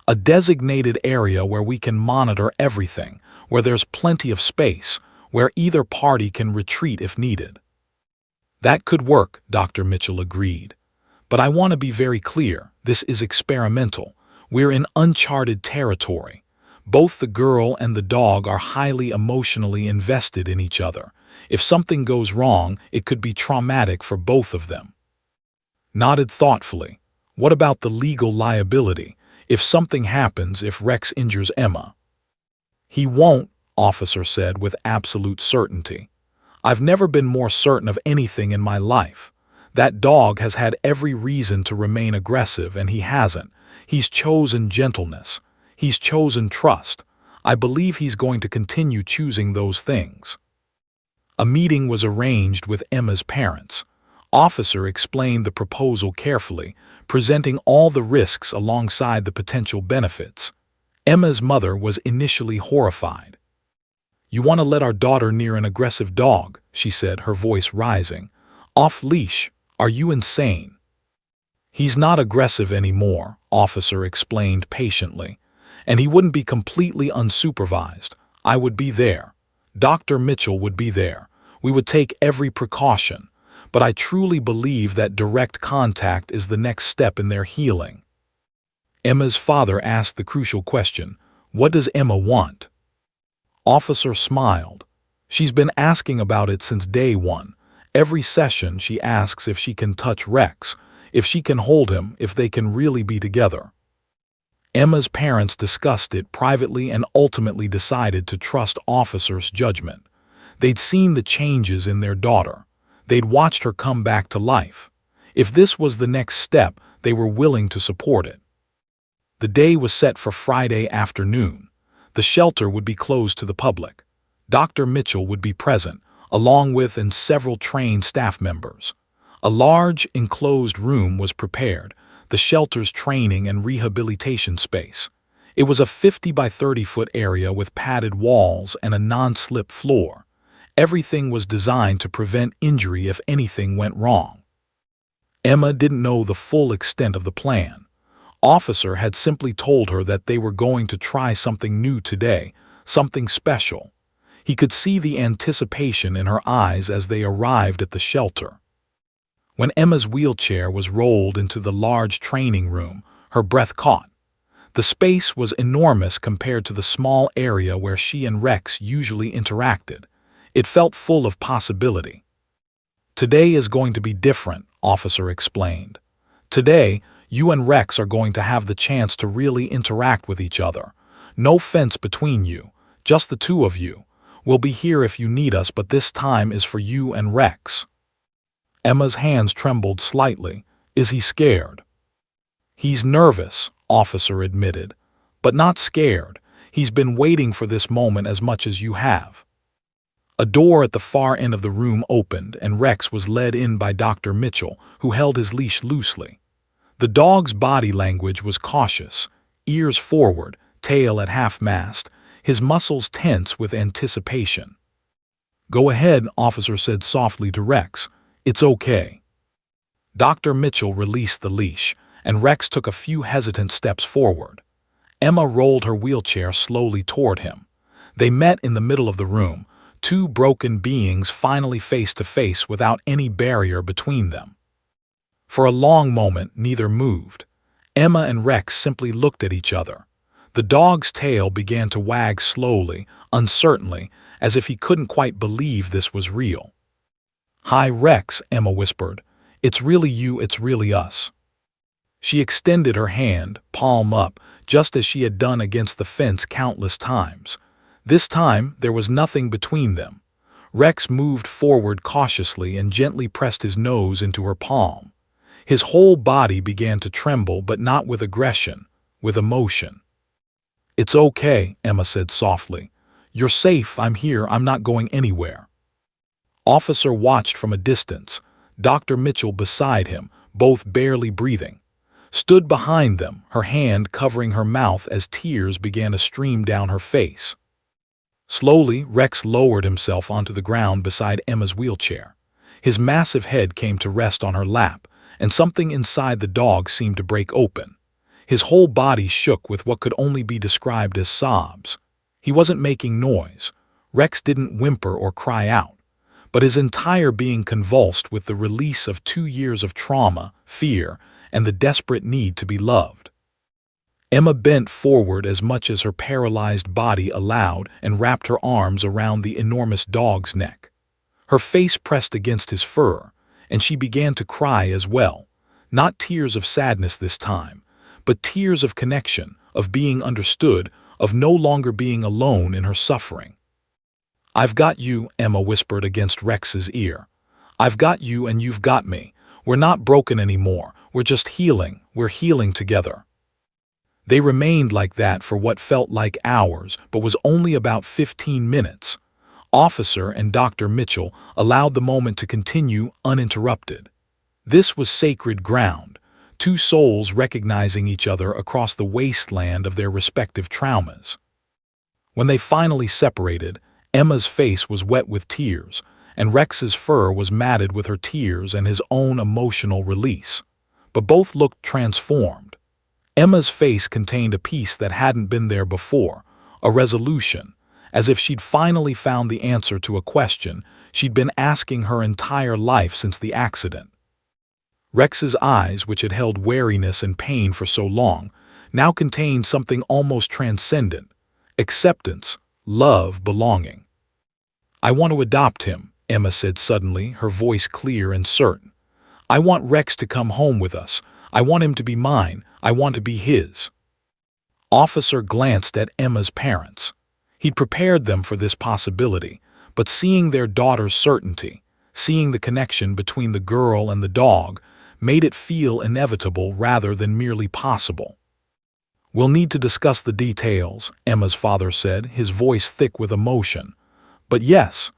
"A designated area where we can monitor everything, where there's plenty of space, where either party can retreat if needed." "That could work," Dr. Mitchell agreed. "But I want to be very clear, this is experimental. We're in uncharted territory. Both the girl and the dog are highly emotionally invested in each other. If something goes wrong, it could be traumatic for both of them." Nodded thoughtfully. "What about the legal liability? If something happens, if Rex injures Emma?" "He won't," Officer said with absolute certainty. I've never been more certain of anything in my life. That dog has had every reason to remain aggressive, and he hasn't. He's chosen gentleness. He's chosen trust. I believe he's going to continue choosing those things. A meeting was arranged with Emma's parents. Officer explained the proposal carefully, presenting all the risks alongside the potential benefits. Emma's mother was initially horrified. "You want to let our daughter near an aggressive dog," she said, her voice rising. "Off-leash? Are you insane?" "He's not aggressive anymore," Officer explained patiently. "And he wouldn't be completely unsupervised. I would be there. Dr. Mitchell would be there. We would take every precaution. But I truly believe that direct contact is the next step in their healing." Emma's father asked the crucial question, "What does Emma want?" Officer smiled. "She's been asking about it since day one. Every session she asks if she can touch Rex, if she can hold him, if they can really be together." Emma's parents discussed it privately and ultimately decided to trust Officer's judgment. They'd seen the changes in their daughter. They'd watched her come back to life. If this was the next step, they were willing to support it. The day was set for Friday afternoon. The shelter would be closed to the public. Dr. Mitchell would be present, along with and several trained staff members. A large, enclosed room was prepared, the shelter's training and rehabilitation space. It was a 50 by 30-foot area with padded walls and a non-slip floor. Everything was designed to prevent injury if anything went wrong. Emma didn't know the full extent of the plan. Officer had simply told her that they were going to try something new today, something special. He could see the anticipation in her eyes as they arrived at the shelter. When Emma's wheelchair was rolled into the large training room, her breath caught. The space was enormous compared to the small area where she and Rex usually interacted. It felt full of possibility. "Today is going to be different," Officer explained. "Today, you and Rex are going to have the chance to really interact with each other. No fence between you, just the two of you. We'll be here if you need us, but this time is for you and Rex." Emma's hands trembled slightly. "Is he scared?" "He's nervous," Officer admitted, "but not scared. He's been waiting for this moment as much as you have." A door at the far end of the room opened, and Rex was led in by Dr. Mitchell, who held his leash loosely. The dog's body language was cautious, ears forward, tail at half-mast, his muscles tense with anticipation. "Go ahead," Officer said softly to Rex. "It's okay." Dr. Mitchell released the leash, and Rex took a few hesitant steps forward. Emma rolled her wheelchair slowly toward him. They met in the middle of the room, two broken beings finally face to face without any barrier between them. For a long moment, neither moved. Emma and Rex simply looked at each other. The dog's tail began to wag slowly, uncertainly, as if he couldn't quite believe this was real. "Hi, Rex," Emma whispered. "It's really you, it's really us." She extended her hand, palm up, just as she had done against the fence countless times. This time, there was nothing between them. Rex moved forward cautiously and gently pressed his nose into her palm. His whole body began to tremble, but not with aggression, with emotion. "It's okay," Emma said softly. "You're safe, I'm here, I'm not going anywhere." Officer watched from a distance, Dr. Mitchell beside him, both barely breathing. Stood behind them, her hand covering her mouth as tears began to stream down her face. Slowly, Rex lowered himself onto the ground beside Emma's wheelchair. His massive head came to rest on her lap, and something inside the dog seemed to break open. His whole body shook with what could only be described as sobs. He wasn't making noise. Rex didn't whimper or cry out, but his entire being convulsed with the release of 2 years of trauma, fear, and the desperate need to be loved. Emma bent forward as much as her paralyzed body allowed and wrapped her arms around the enormous dog's neck. Her face pressed against his fur, and she began to cry as well, not tears of sadness this time, but tears of connection, of being understood, of no longer being alone in her suffering. "I've got you," Emma whispered against Rex's ear. "I've got you and you've got me. We're not broken anymore. We're just healing. We're healing together." They remained like that for what felt like hours, but was only about 15 minutes. Officer and Dr. Mitchell allowed the moment to continue uninterrupted. This was sacred ground, two souls recognizing each other across the wasteland of their respective traumas. When they finally separated, Emma's face was wet with tears, and Rex's fur was matted with her tears and his own emotional release. But both looked transformed. Emma's face contained a peace that hadn't been there before, a resolution, as if she'd finally found the answer to a question she'd been asking her entire life since the accident. Rex's eyes, which had held wariness and pain for so long, now contained something almost transcendent: acceptance, love, belonging. "I want to adopt him," Emma said suddenly, her voice clear and certain. "I want Rex to come home with us. I want him to be mine. I want to be his." Officer glanced at Emma's parents. He'd prepared them for this possibility, but seeing their daughter's certainty, seeing the connection between the girl and the dog, made it feel inevitable rather than merely possible. "We'll need to discuss the details," Emma's father said, his voice thick with emotion. "But yes,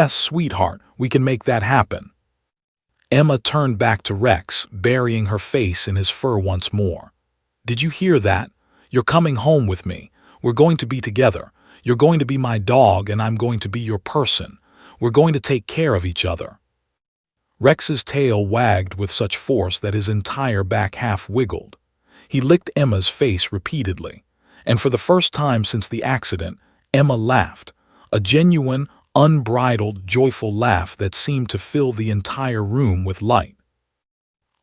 sweetheart, we can make that happen." Emma turned back to Rex, burying her face in his fur once more. "Did you hear that? You're coming home with me. We're going to be together. You're going to be my dog and I'm going to be your person. We're going to take care of each other." Rex's tail wagged with such force that his entire back half wiggled. He licked Emma's face repeatedly, and for the first time since the accident, Emma laughed, a genuine, unbridled, joyful laugh that seemed to fill the entire room with light.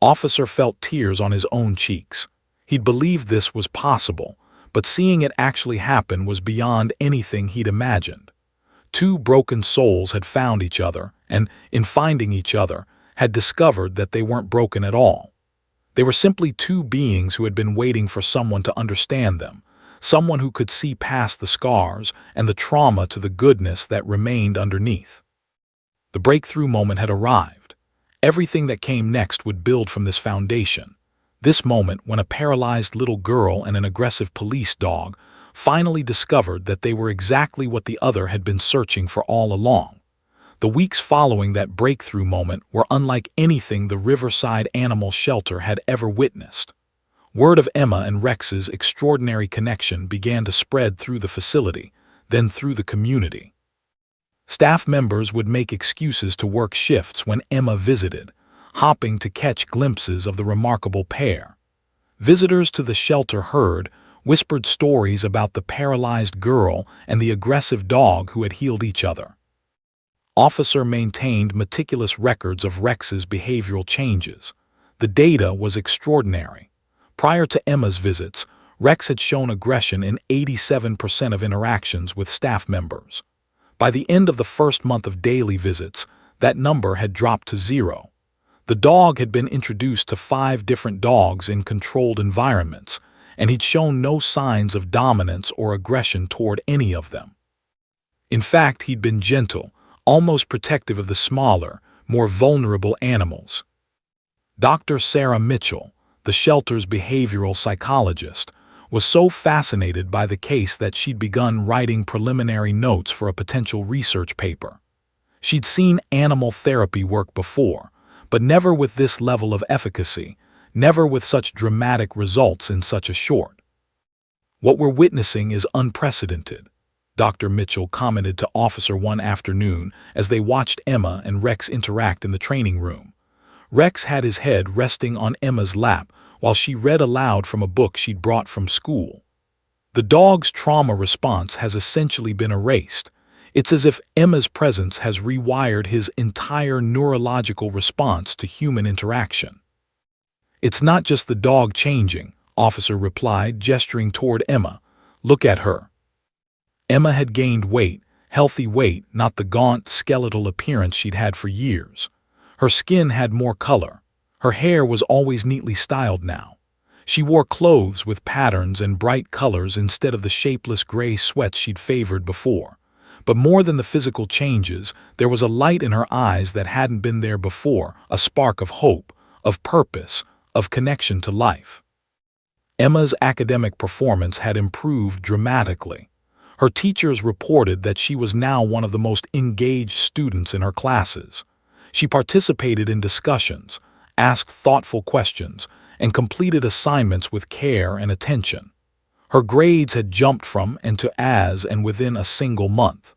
Officer felt tears on his own cheeks. He'd believed this was possible, but seeing it actually happen was beyond anything he'd imagined. Two broken souls had found each other, and, in finding each other, had discovered that they weren't broken at all. They were simply two beings who had been waiting for someone to understand them, someone who could see past the scars and the trauma to the goodness that remained underneath. The breakthrough moment had arrived. Everything that came next would build from this foundation. This moment when a paralyzed little girl and an aggressive police dog finally discovered that they were exactly what the other had been searching for all along. The weeks following that breakthrough moment were unlike anything the Riverside Animal Shelter had ever witnessed. Word of Emma and Rex's extraordinary connection began to spread through the facility, then through the community. Staff members would make excuses to work shifts when Emma visited, hopping to catch glimpses of the remarkable pair. Visitors to the shelter heard, whispered stories about the paralyzed girl and the aggressive dog who had healed each other. Officer maintained meticulous records of Rex's behavioral changes. The data was extraordinary. Prior to Emma's visits, Rex had shown aggression in 87% of interactions with staff members. By the end of the first month of daily visits, that number had dropped to 0. The dog had been introduced to 5 different dogs in controlled environments, and he'd shown no signs of dominance or aggression toward any of them. In fact, he'd been gentle, almost protective of the smaller, more vulnerable animals. Dr. Sarah Mitchell, the shelter's behavioral psychologist, was so fascinated by the case that she'd begun writing preliminary notes for a potential research paper. She'd seen animal therapy work before, but never with this level of efficacy, never with such dramatic results in such a short. "What we're witnessing is unprecedented," Dr. Mitchell commented to Officer one afternoon as they watched Emma and Rex interact in the training room. Rex had his head resting on Emma's lap while she read aloud from a book she'd brought from school. The dog's trauma response has essentially been erased. It's as if Emma's presence has rewired his entire neurological response to human interaction. "It's not just the dog changing," Officer replied, gesturing toward Emma. "Look at her." Emma had gained weight, healthy weight, not the gaunt, skeletal appearance she'd had for years. Her skin had more color. Her hair was always neatly styled now. She wore clothes with patterns and bright colors instead of the shapeless gray sweats she'd favored before. But more than the physical changes, there was a light in her eyes that hadn't been there before, a spark of hope, of purpose, of connection to life. Emma's academic performance had improved dramatically. Her teachers reported that she was now one of the most engaged students in her classes. She participated in discussions, asked thoughtful questions, and completed assignments with care and attention. Her grades had jumped from and to As and within a single month.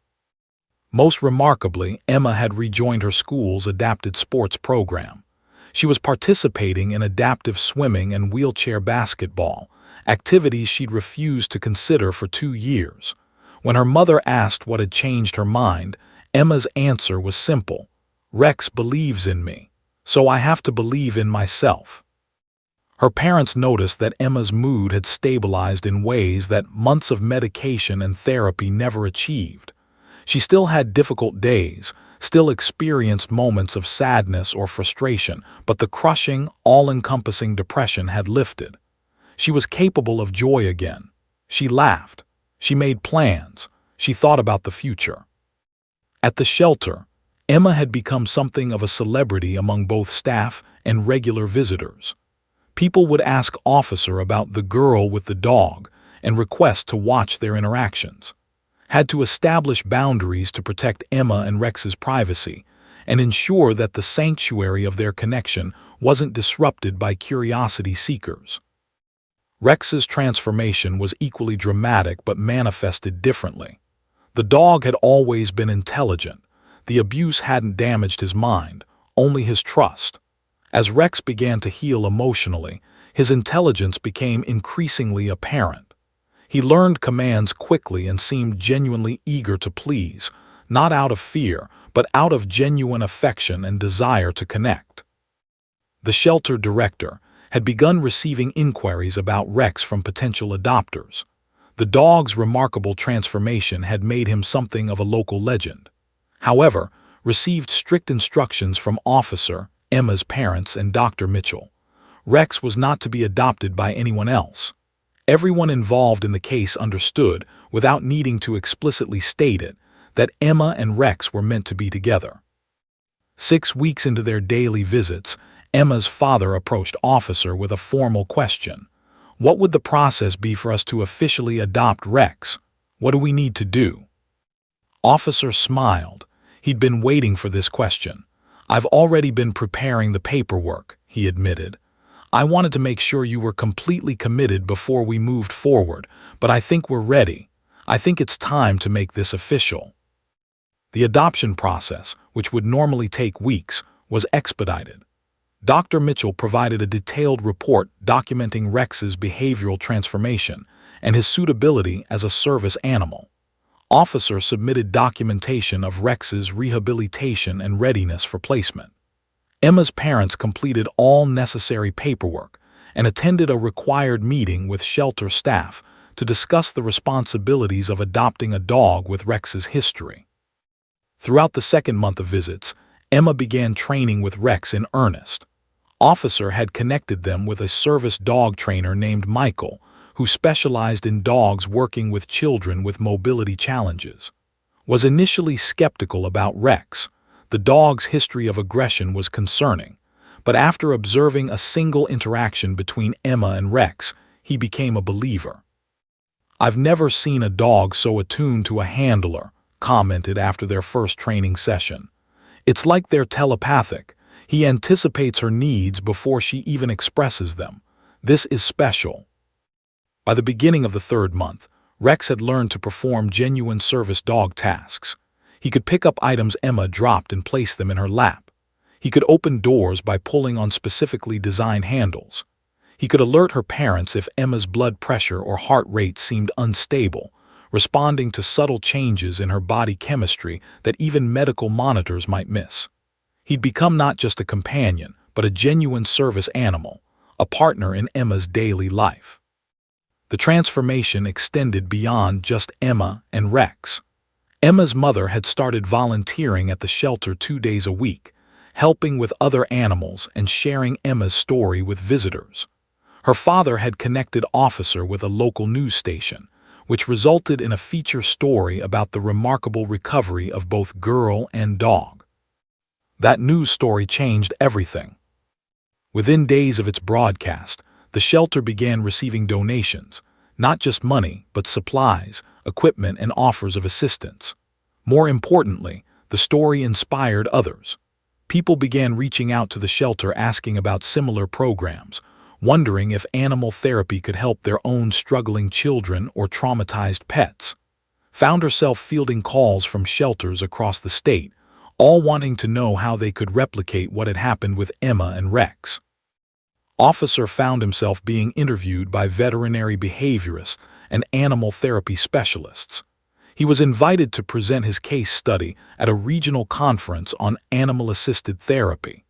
Most remarkably, Emma had rejoined her school's adapted sports program. She was participating in adaptive swimming and wheelchair basketball, activities she'd refused to consider for 2 years. When her mother asked what had changed her mind, Emma's answer was simple: "Rex believes in me, so I have to believe in myself." Her parents noticed that Emma's mood had stabilized in ways that months of medication and therapy never achieved. She still had difficult days, still experienced moments of sadness or frustration, but the crushing, all-encompassing depression had lifted. She was capable of joy again. She laughed. She made plans. She thought about the future. At the shelter, Emma had become something of a celebrity among both staff and regular visitors. People would ask Officer about the girl with the dog and request to watch their interactions. Had to establish boundaries to protect Emma and Rex's privacy and ensure that the sanctuary of their connection wasn't disrupted by curiosity seekers. Rex's transformation was equally dramatic but manifested differently. The dog had always been intelligent. The abuse hadn't damaged his mind, only his trust. As Rex began to heal emotionally, his intelligence became increasingly apparent. He learned commands quickly and seemed genuinely eager to please, not out of fear, but out of genuine affection and desire to connect. The shelter director had begun receiving inquiries about Rex from potential adopters. The dog's remarkable transformation had made him something of a local legend. However, received strict instructions from Officer, Emma's parents, and Dr. Mitchell. Rex was not to be adopted by anyone else. Everyone involved in the case understood, without needing to explicitly state it, that Emma and Rex were meant to be together. 6 weeks into their daily visits, Emma's father approached Officer with a formal question. "What would the process be for us to officially adopt Rex? What do we need to do?" Officer smiled. He'd been waiting for this question. "I've already been preparing the paperwork," he admitted. "I wanted to make sure you were completely committed before we moved forward, but I think we're ready. I think it's time to make this official." The adoption process, which would normally take weeks, was expedited. Dr. Mitchell provided a detailed report documenting Rex's behavioral transformation and his suitability as a service animal. Officer submitted documentation of Rex's rehabilitation and readiness for placement. Emma's parents completed all necessary paperwork and attended a required meeting with shelter staff to discuss the responsibilities of adopting a dog with Rex's history. Throughout the second month of visits, Emma began training with Rex in earnest. Officer had connected them with a service dog trainer named Michael, who specialized in dogs working with children with mobility challenges. Was initially skeptical about Rex. The dog's history of aggression was concerning, but after observing a single interaction between Emma and Rex, he became a believer. "I've never seen a dog so attuned to a handler," commented after their first training session. "It's like they're telepathic. He anticipates her needs before she even expresses them. This is special." By the beginning of the third month, Rex had learned to perform genuine service dog tasks. He could pick up items Emma dropped and place them in her lap. He could open doors by pulling on specifically designed handles. He could alert her parents if Emma's blood pressure or heart rate seemed unstable, responding to subtle changes in her body chemistry that even medical monitors might miss. He'd become not just a companion, but a genuine service animal, a partner in Emma's daily life. The transformation extended beyond just Emma and Rex. Emma's mother had started volunteering at the shelter 2 days a week, helping with other animals and sharing Emma's story with visitors. Her father had connected Officer with a local news station, which resulted in a feature story about the remarkable recovery of both girl and dog. That news story changed everything. Within days of its broadcast, the shelter began receiving donations, not just money, but supplies, equipment, and offers of assistance. More importantly, the story inspired others. People began reaching out to the shelter asking about similar programs, wondering if animal therapy could help their own struggling children or traumatized pets. Found herself fielding calls from shelters across the state, all wanting to know how they could replicate what had happened with Emma and Rex. Officer found himself being interviewed by veterinary behaviorists and animal therapy specialists. He was invited to present his case study at a regional conference on animal-assisted therapy.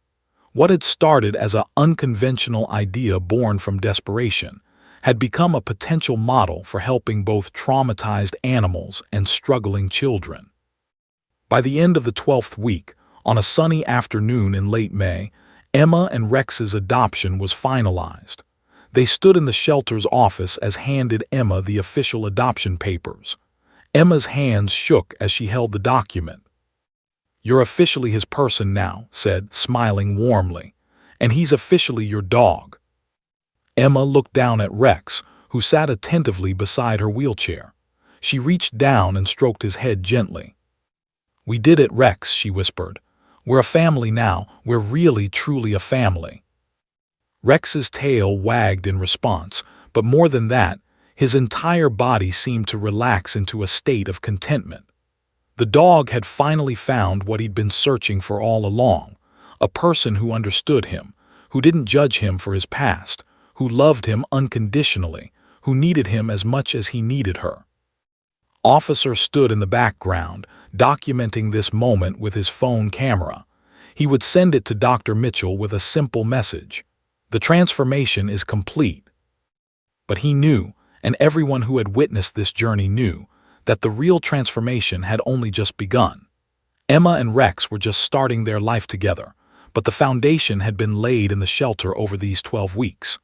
What had started as an unconventional idea born from desperation had become a potential model for helping both traumatized animals and struggling children. By the end of the 12th week, on a sunny afternoon in late May, Emma and Rex's adoption was finalized. They stood in the shelter's office as handed Emma the official adoption papers. Emma's hands shook as she held the document. "You're officially his person now," said, smiling warmly, "and he's officially your dog." Emma looked down at Rex, who sat attentively beside her wheelchair. She reached down and stroked his head gently. "We did it, Rex," she whispered. "We're a family now. We're really, truly a family." Rex's tail wagged in response, but more than that, his entire body seemed to relax into a state of contentment. The dog had finally found what he'd been searching for all along, a person who understood him, who didn't judge him for his past, who loved him unconditionally, who needed him as much as he needed her. Officer stood in the background, documenting this moment with his phone camera. He would send it to Dr. Mitchell with a simple message: "The transformation is complete." But he knew, and everyone who had witnessed this journey knew, that the real transformation had only just begun. Emma and Rex were just starting their life together, but the foundation had been laid in the shelter over these 12 weeks.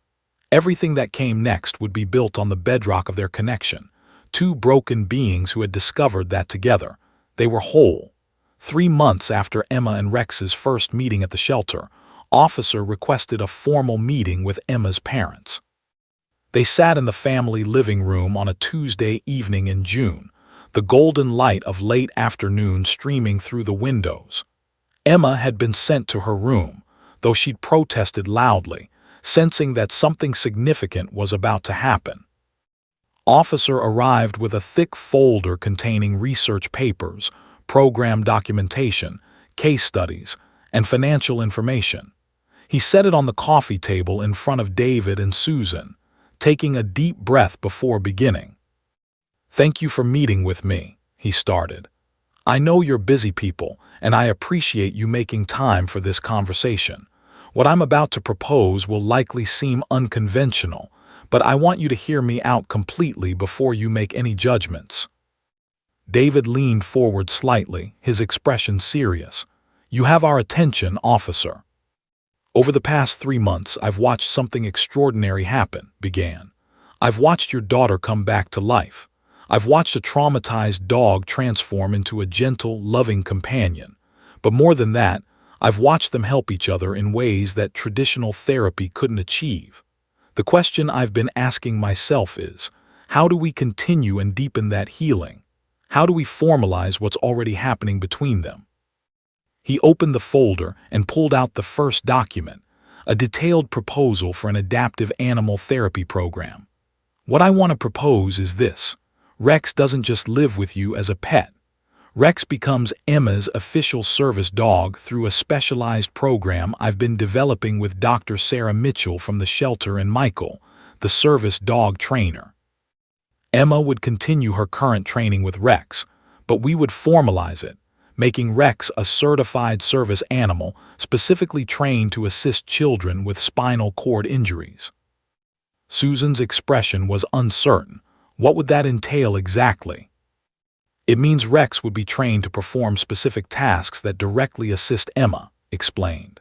Everything that came next would be built on the bedrock of their connection, two broken beings who had discovered that together they were whole. 3 months after Emma and Rex's first meeting at the shelter, Officer requested a formal meeting with Emma's parents. They sat in the family living room on a Tuesday evening in June, the golden light of late afternoon streaming through the windows. Emma had been sent to her room, though she'd protested loudly, sensing that something significant was about to happen. Officer arrived with a thick folder containing research papers, program documentation, case studies, and financial information. He set it on the coffee table in front of David and Susan, taking a deep breath before beginning. "Thank you for meeting with me," he started. "I know you're busy people, and I appreciate you making time for this conversation. What I'm about to propose will likely seem unconventional, but I want you to hear me out completely before you make any judgments." David leaned forward slightly, his expression serious. "You have our attention, officer." "Over the past 3 months, I've watched something extraordinary happen," began. "I've watched your daughter come back to life. I've watched a traumatized dog transform into a gentle, loving companion. But more than that, I've watched them help each other in ways that traditional therapy couldn't achieve. The question I've been asking myself is, how do we continue and deepen that healing? How do we formalize what's already happening between them?" He opened the folder and pulled out the first document, a detailed proposal for an adaptive animal therapy program. "What I want to propose is this. Rex doesn't just live with you as a pet. Rex becomes Emma's official service dog through a specialized program I've been developing with Dr. Sarah Mitchell from the shelter and Michael, the service dog trainer. Emma would continue her current training with Rex, but we would formalize it, making Rex a certified service animal specifically trained to assist children with spinal cord injuries." Susan's expression was uncertain. What would that entail exactly? "It means Rex would be trained to perform specific tasks that directly assist Emma," explained.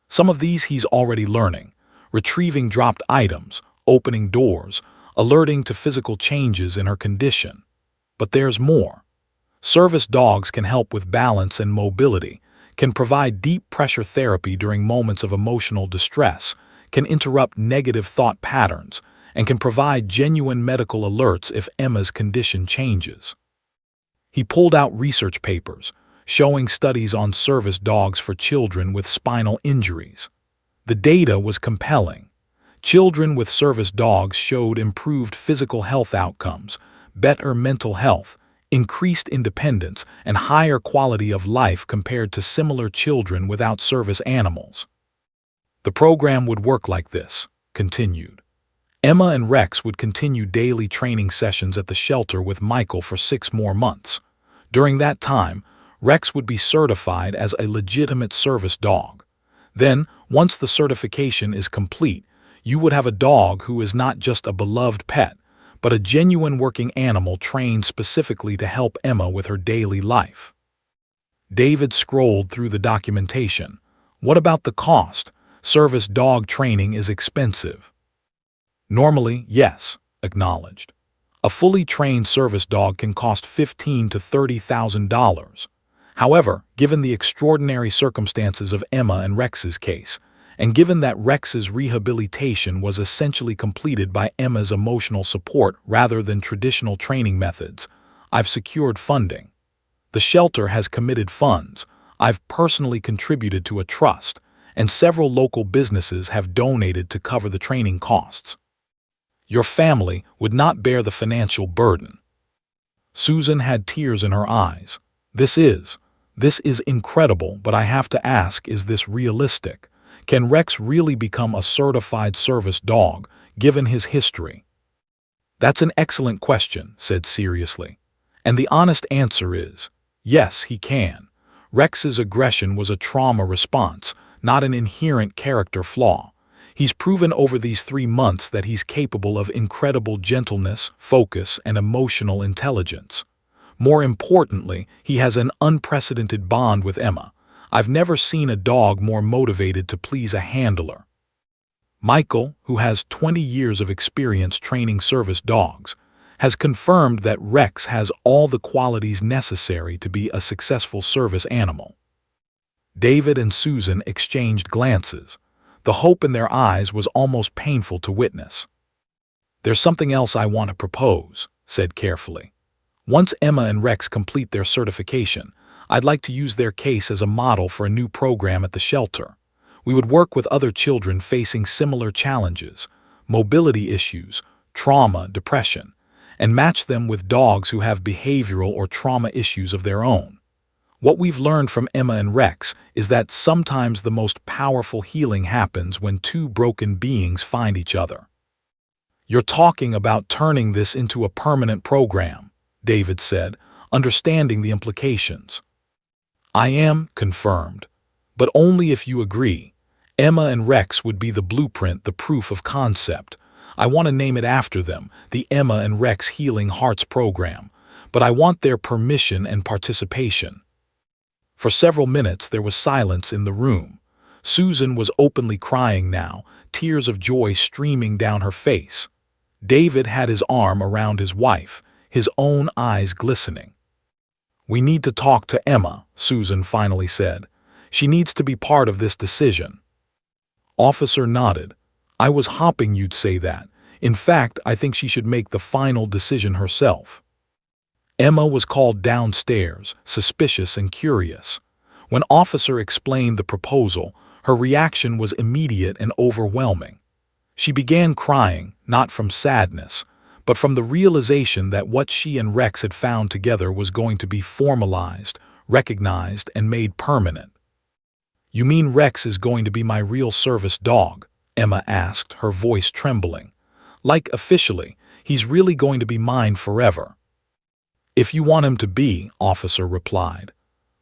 "Some of these he's already learning: retrieving dropped items, opening doors, alerting to physical changes in her condition. But there's more. Service dogs can help with balance and mobility, can provide deep pressure therapy during moments of emotional distress, can interrupt negative thought patterns, and can provide genuine medical alerts if Emma's condition changes. He pulled out research papers, showing studies on service dogs for children with spinal injuries. The data was compelling. Children with service dogs showed improved physical health outcomes, better mental health, increased independence, and higher quality of life compared to similar children without service animals. The program would work like this, continued. Emma and Rex would continue daily training sessions at the shelter with Michael for 6 more months. During that time, Rex would be certified as a legitimate service dog. Then, once the certification is complete, you would have a dog who is not just a beloved pet, but a genuine working animal trained specifically to help Emma with her daily life. David scrolled through the documentation. What about the cost? Service dog training is expensive. Normally, yes, acknowledged. A fully trained service dog can cost $15,000 to $30,000. However, given the extraordinary circumstances of Emma and Rex's case, and given that Rex's rehabilitation was essentially completed by Emma's emotional support rather than traditional training methods, I've secured funding. The shelter has committed funds, I've personally contributed to a trust, and several local businesses have donated to cover the training costs. Your family would not bear the financial burden. Susan had tears in her eyes. This is incredible, but I have to ask, is this realistic? Can Rex really become a certified service dog, given his history? That's an excellent question, said seriously. And the honest answer is, yes, he can. Rex's aggression was a trauma response, not an inherent character flaw. He's proven over these 3 months that he's capable of incredible gentleness, focus, and emotional intelligence. More importantly, he has an unprecedented bond with Emma. I've never seen a dog more motivated to please a handler. Michael, who has 20 years of experience training service dogs, has confirmed that Rex has all the qualities necessary to be a successful service animal. David and Susan exchanged glances. The hope in their eyes was almost painful to witness. There's something else I want to propose, said carefully. Once Emma and Rex complete their certification, I'd like to use their case as a model for a new program at the shelter. We would work with other children facing similar challenges, mobility issues, trauma, depression, and match them with dogs who have behavioral or trauma issues of their own. What we've learned from Emma and Rex is that sometimes the most powerful healing happens when 2 broken beings find each other. You're talking about turning this into a permanent program, David said, understanding the implications. I am, confirmed, but only if you agree. Emma and Rex would be the blueprint, the proof of concept. I want to name it after them, the Emma and Rex Healing Hearts Program, but I want their permission and participation. For several minutes there was silence in the room. Susan was openly crying now, tears of joy streaming down her face. David had his arm around his wife, his own eyes glistening. We need to talk to Emma, Susan finally said. She needs to be part of this decision. Officer nodded. I was hoping you'd say that. In fact, I think she should make the final decision herself. Emma was called downstairs, suspicious and curious. When Officer explained the proposal, her reaction was immediate and overwhelming. She began crying, not from sadness, but from the realization that what she and Rex had found together was going to be formalized, recognized, and made permanent. You mean Rex is going to be my real service dog? Emma asked, her voice trembling. Like officially, he's really going to be mine forever. If you want him to be, Officer replied.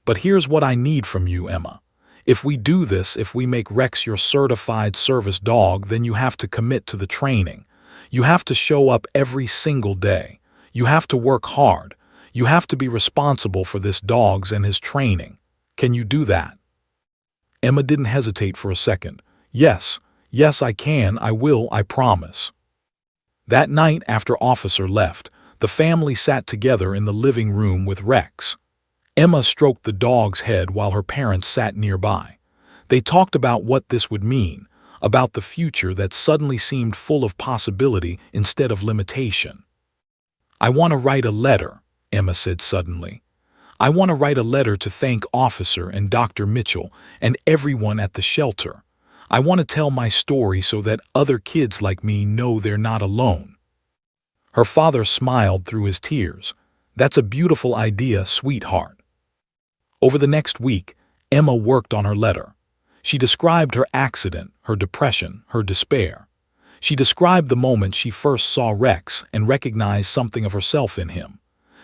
But here's what I need from you, Emma. If we do this, if we make Rex your certified service dog, then you have to commit to the training. You have to show up every single day. You have to work hard. You have to be responsible for this dog's and his training. Can you do that? Emma didn't hesitate for a second. Yes, I can, I will, I promise. That night, after Officer left, the family sat together in the living room with Rex. Emma stroked the dog's head while her parents sat nearby. They talked about what this would mean, about the future that suddenly seemed full of possibility instead of limitation. "I want to write a letter," Emma said suddenly. "I want to write a letter to thank Officer and Dr. Mitchell and everyone at the shelter. I want to tell my story so that other kids like me know they're not alone." Her father smiled through his tears. "That's a beautiful idea, sweetheart." Over the next week, Emma worked on her letter. She described her accident, her depression, her despair. She described the moment she first saw Rex and recognized something of herself in him.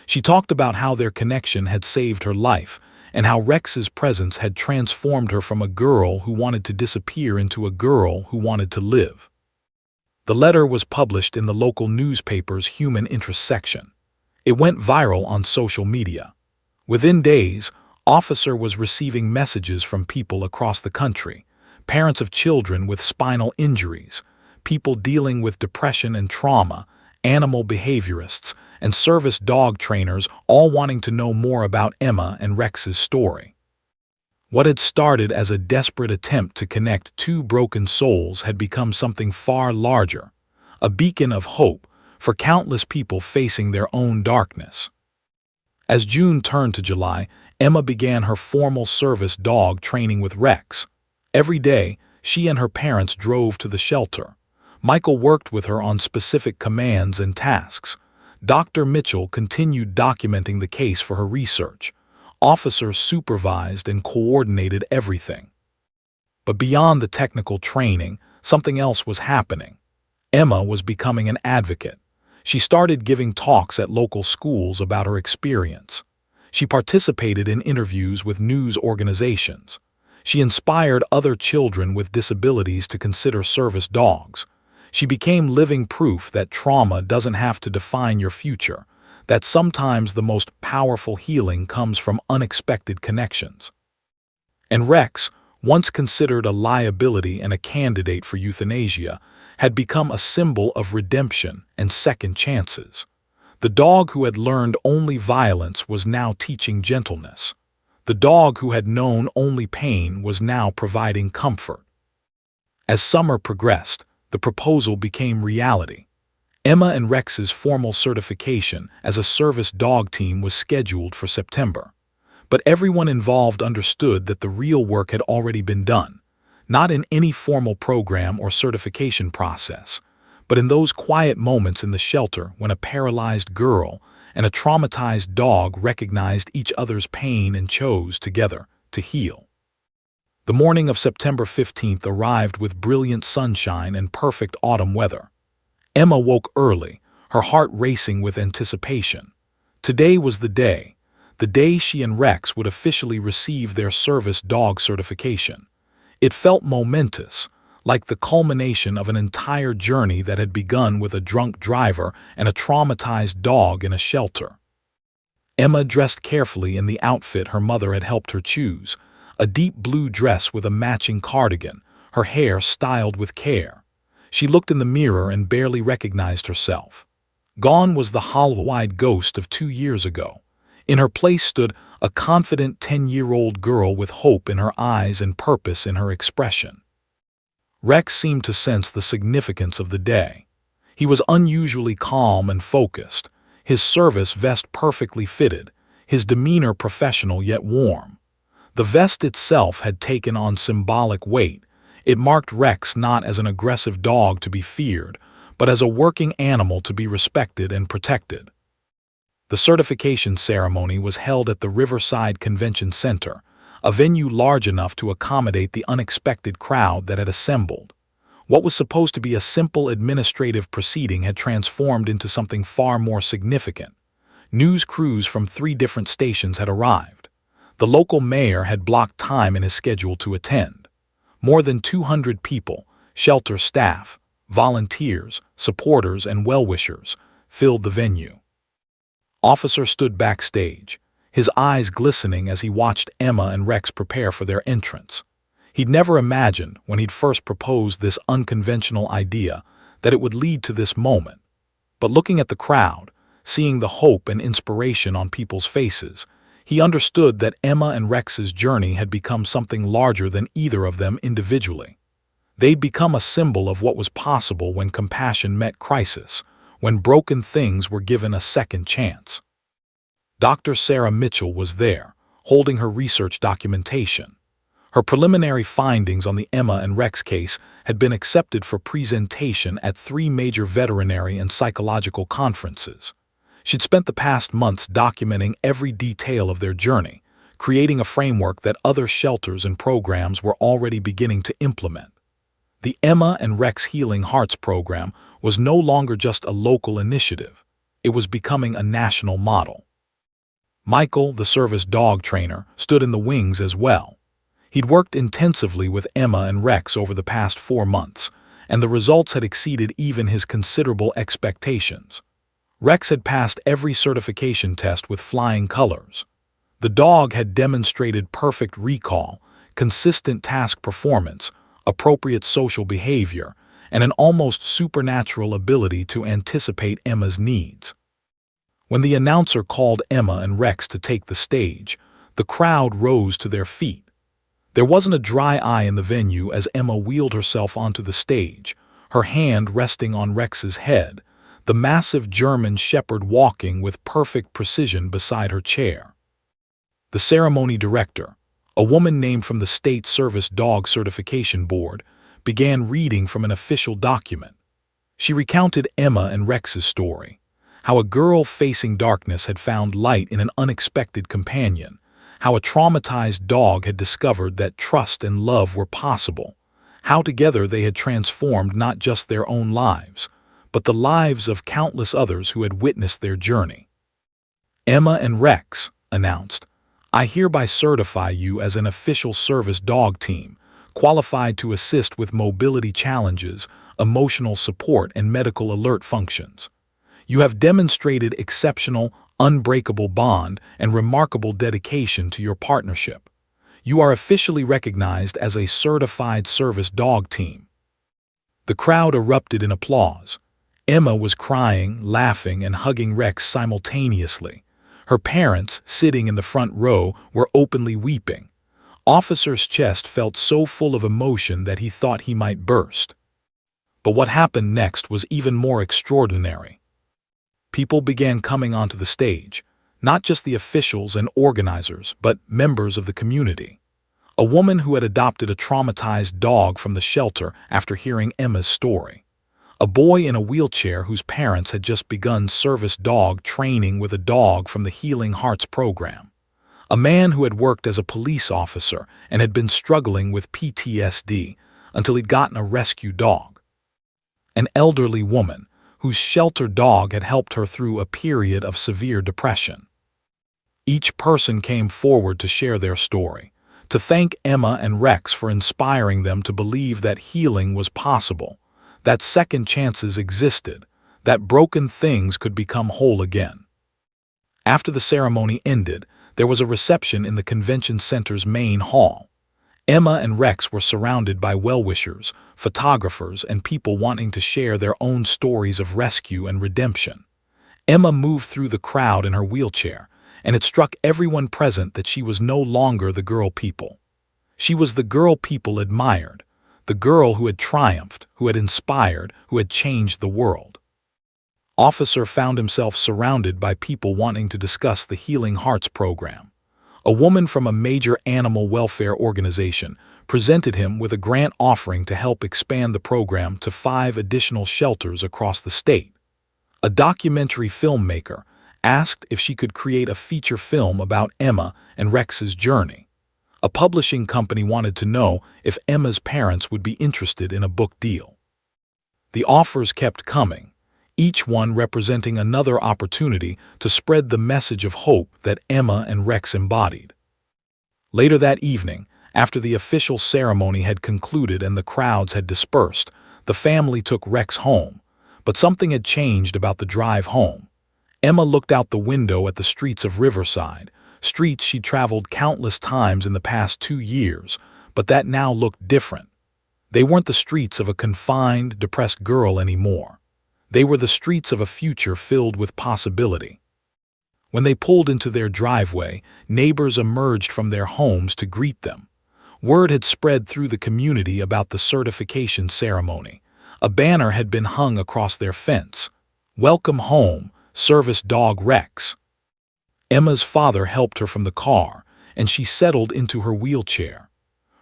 She talked about how their connection had saved her life and how Rex's presence had transformed her from a girl who wanted to disappear into a girl who wanted to live. The letter was published in the local newspaper's human interest section. It went viral on social media. Within days, Officer was receiving messages from people across the country, parents of children with spinal injuries, people dealing with depression and trauma, animal behaviorists, and service dog trainers, all wanting to know more about Emma and Rex's story. What had started as a desperate attempt to connect two broken souls had become something far larger, a beacon of hope for countless people facing their own darkness. As June turned to July, Emma began her formal service dog training with Rex. Every day, she and her parents drove to the shelter. Michael worked with her on specific commands and tasks. Dr. Mitchell continued documenting the case for her research. Officers supervised and coordinated everything. But beyond the technical training, something else was happening. Emma was becoming an advocate. She started giving talks at local schools about her experience. She participated in interviews with news organizations. She inspired other children with disabilities to consider service dogs. She became living proof that trauma doesn't have to define your future, that sometimes the most powerful healing comes from unexpected connections. And Rex, once considered a liability and a candidate for euthanasia, had become a symbol of redemption and second chances. The dog who had learned only violence was now teaching gentleness. The dog who had known only pain was now providing comfort. As summer progressed, the proposal became reality. Emma and Rex's formal certification as a service dog team was scheduled for September. But everyone involved understood that the real work had already been done, not in any formal program or certification process, but in those quiet moments in the shelter when a paralyzed girl and a traumatized dog recognized each other's pain and chose together to heal. The morning of September 15th arrived with brilliant sunshine and perfect autumn weather. Emma woke early, her heart racing with anticipation. Today was the day she and Rex would officially receive their service dog certification. It felt momentous, like the culmination of an entire journey that had begun with a drunk driver and a traumatized dog in a shelter. Emma dressed carefully in the outfit her mother had helped her choose, a deep blue dress with a matching cardigan, her hair styled with care. She looked in the mirror and barely recognized herself. Gone was the hollow-eyed ghost of 2 years ago. In her place stood a confident 10-year-old girl with hope in her eyes and purpose in her expression. Rex seemed to sense the significance of the day. He was unusually calm and focused, his service vest perfectly fitted, his demeanor professional yet warm. The vest itself had taken on symbolic weight. It marked Rex not as an aggressive dog to be feared, but as a working animal to be respected and protected. The certification ceremony was held at the Riverside Convention Center, a venue large enough to accommodate the unexpected crowd that had assembled. What was supposed to be a simple administrative proceeding had transformed into something far more significant. News crews from 3 different stations had arrived. The local mayor had blocked time in his schedule to attend. More than 200 people, shelter staff, volunteers, supporters, and well-wishers, filled the venue. Officer stood backstage, his eyes glistening as he watched Emma and Rex prepare for their entrance. He'd never imagined, when he'd first proposed this unconventional idea, that it would lead to this moment. But looking at the crowd, seeing the hope and inspiration on people's faces, he understood that Emma and Rex's journey had become something larger than either of them individually. They'd become a symbol of what was possible when compassion met crisis, when broken things were given a second chance. Dr. Sarah Mitchell was there, holding her research documentation. Her preliminary findings on the Emma and Rex case had been accepted for presentation at 3 major veterinary and psychological conferences. She'd spent the past months documenting every detail of their journey, creating a framework that other shelters and programs were already beginning to implement. The Emma and Rex Healing Hearts program was no longer just a local initiative. It was becoming a national model. Michael, the service dog trainer, stood in the wings as well. He'd worked intensively with Emma and Rex over the past 4 months, and the results had exceeded even his considerable expectations. Rex had passed every certification test with flying colors. The dog had demonstrated perfect recall, consistent task performance, appropriate social behavior, and an almost supernatural ability to anticipate Emma's needs. When the announcer called Emma and Rex to take the stage, the crowd rose to their feet. There wasn't a dry eye in the venue as Emma wheeled herself onto the stage, her hand resting on Rex's head, the massive German shepherd walking with perfect precision beside her chair. The ceremony director, a woman named from the State Service Dog Certification Board, began reading from an official document. She recounted Emma and Rex's story, how a girl facing darkness had found light in an unexpected companion, how a traumatized dog had discovered that trust and love were possible, how together they had transformed not just their own lives, but the lives of countless others who had witnessed their journey. Emma and Rex announced, "I hereby certify you as an official service dog team, qualified to assist with mobility challenges, emotional support, and medical alert functions. You have demonstrated exceptional, unbreakable bond and remarkable dedication to your partnership. You are officially recognized as a certified service dog team." The crowd erupted in applause. Emma was crying, laughing, and hugging Rex simultaneously. Her parents, sitting in the front row, were openly weeping. Officer's chest felt so full of emotion that he thought he might burst. But what happened next was even more extraordinary. People began coming onto the stage, not just the officials and organizers, but members of the community. A woman who had adopted a traumatized dog from the shelter after hearing Emma's story. A boy in a wheelchair whose parents had just begun service dog training with a dog from the Healing Hearts program. A man who had worked as a police officer and had been struggling with PTSD until he'd gotten a rescue dog. An elderly woman whose shelter dog had helped her through a period of severe depression. Each person came forward to share their story, to thank Emma and Rex for inspiring them to believe that healing was possible, that second chances existed, that broken things could become whole again. After the ceremony ended, there was a reception in the convention center's main hall. Emma and Rex were surrounded by well-wishers, photographers, and people wanting to share their own stories of rescue and redemption. Emma moved through the crowd in her wheelchair, and it struck everyone present that she was no longer the girl people. She was the girl people admired, the girl who had triumphed, who had inspired, who had changed the world. Officer found himself surrounded by people wanting to discuss the Healing Hearts program. A woman from a major animal welfare organization presented him with a grant offering to help expand the program to 5 additional shelters across the state. A documentary filmmaker asked if she could create a feature film about Emma and Rex's journey. A publishing company wanted to know if Emma's parents would be interested in a book deal. The offers kept coming, each one representing another opportunity to spread the message of hope that Emma and Rex embodied. Later that evening, after the official ceremony had concluded and the crowds had dispersed, the family took Rex home, but something had changed about the drive home. Emma looked out the window at the streets of Riverside, streets she'd traveled countless times in the past 2 years, but that now looked different. They weren't the streets of a confined, depressed girl anymore. They were the streets of a future filled with possibility. When they pulled into their driveway, neighbors emerged from their homes to greet them. Word had spread through the community about the certification ceremony. A banner had been hung across their fence. "Welcome home, service dog Rex." Emma's father helped her from the car, and she settled into her wheelchair.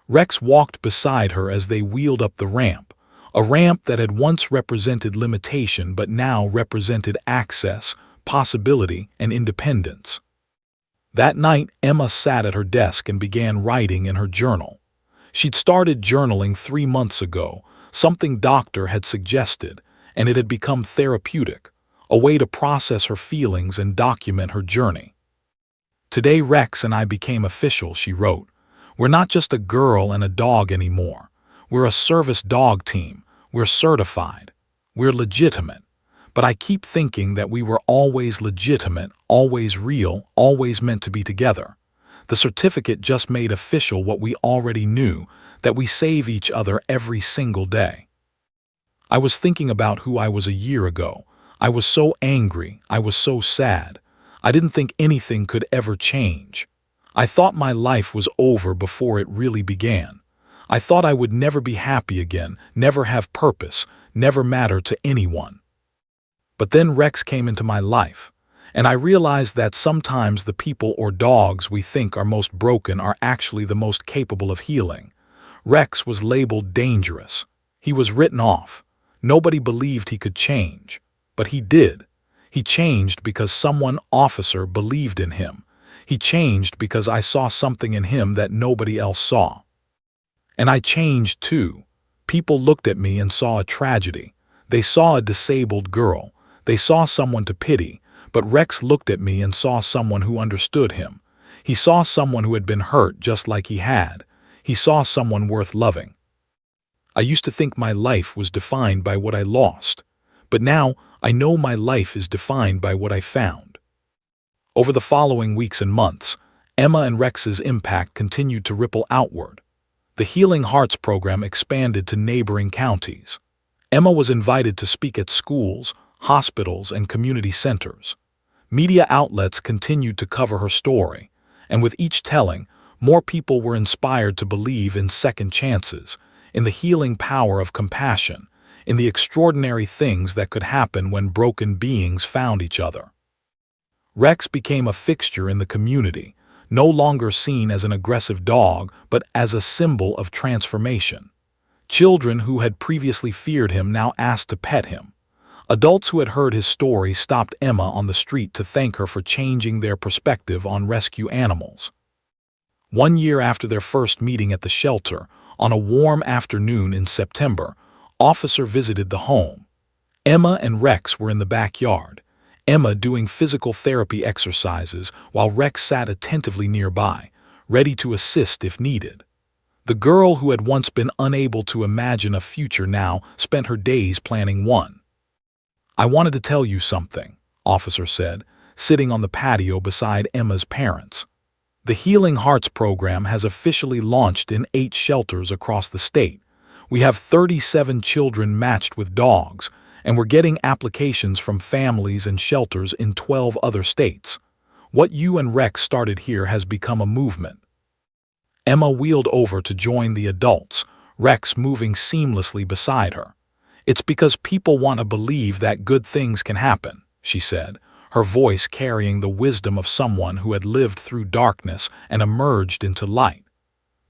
Rex walked beside her as they wheeled up the ramp, a ramp that had once represented limitation but now represented access, possibility, and independence. That night, Emma sat at her desk and began writing in her journal. She'd started journaling 3 months ago, something doctor had suggested, and it had become therapeutic, a way to process her feelings and document her journey. "Today Rex and I became official," she wrote. "We're not just a girl and a dog anymore. We're a service dog team. We're certified. We're legitimate. But I keep thinking that we were always legitimate, always real, always meant to be together. The certificate just made official what we already knew, that we save each other every single day." I was thinking about who I was a year ago. I was so angry. I was so sad. I didn't think anything could ever change. I thought my life was over before it really began. I thought I would never be happy again, never have purpose, never matter to anyone. But then Rex came into my life, and I realized that sometimes the people or dogs we think are most broken are actually the most capable of healing. Rex was labeled dangerous. He was written off. Nobody believed he could change. But he did. He changed because someone officer believed in him. He changed because I saw something in him that nobody else saw. And I changed too. People looked at me and saw a tragedy. They saw a disabled girl. They saw someone to pity, but Rex looked at me and saw someone who understood him. He saw someone who had been hurt just like he had. He saw someone worth loving. I used to think my life was defined by what I lost, but now I know my life is defined by what I found. Over the following weeks and months, Emma and Rex's impact continued to ripple outward. The Healing Hearts program expanded to neighboring counties. Emma was invited to speak at schools, hospitals, and community centers. Media outlets continued to cover her story, and with each telling, more people were inspired to believe in second chances, in the healing power of compassion, in the extraordinary things that could happen when broken beings found each other. Rex became a fixture in the community, no longer seen as an aggressive dog, but as a symbol of transformation. Children who had previously feared him now asked to pet him. Adults who had heard his story stopped Emma on the street to thank her for changing their perspective on rescue animals. 1 year after their first meeting at the shelter, on a warm afternoon in September, officer visited the home. Emma and Rex were in the backyard, Emma doing physical therapy exercises while Rex sat attentively nearby, ready to assist if needed. The girl who had once been unable to imagine a future now spent her days planning one. "I wanted to tell you something," officer said, sitting on the patio beside Emma's parents. "The Healing Hearts program has officially launched in 8 shelters across the state. We have 37 children matched with dogs, and we're getting applications from families and shelters in 12 other states. What you and Rex started here has become a movement." Emma wheeled over to join the adults, Rex moving seamlessly beside her. "It's because people want to believe that good things can happen," she said, her voice carrying the wisdom of someone who had lived through darkness and emerged into light.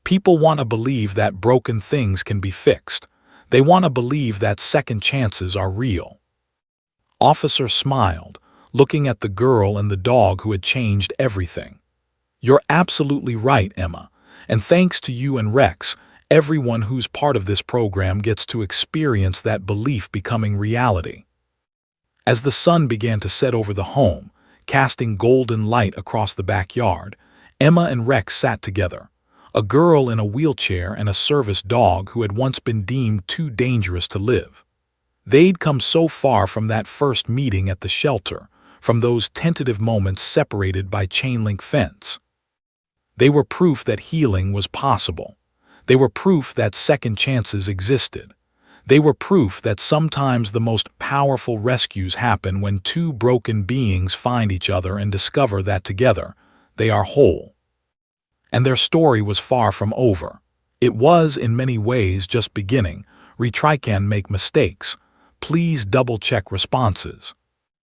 "People want to believe that broken things can be fixed. They want to believe that second chances are real." Officer smiled, looking at the girl and the dog who had changed everything. "You're absolutely right, Emma, and thanks to you and Rex, everyone who's part of this program gets to experience that belief becoming reality." As the sun began to set over the home, casting golden light across the backyard, Emma and Rex sat together, a girl in a wheelchair and a service dog who had once been deemed too dangerous to live. They'd come so far from that first meeting at the shelter, from those tentative moments separated by chain-link fence. They were proof that healing was possible. They were proof that second chances existed. They were proof that sometimes the most powerful rescues happen when two broken beings find each other and discover that together they are whole. And their story was far from over. It was, in many ways, just beginning. Retry can make mistakes. Please double-check responses.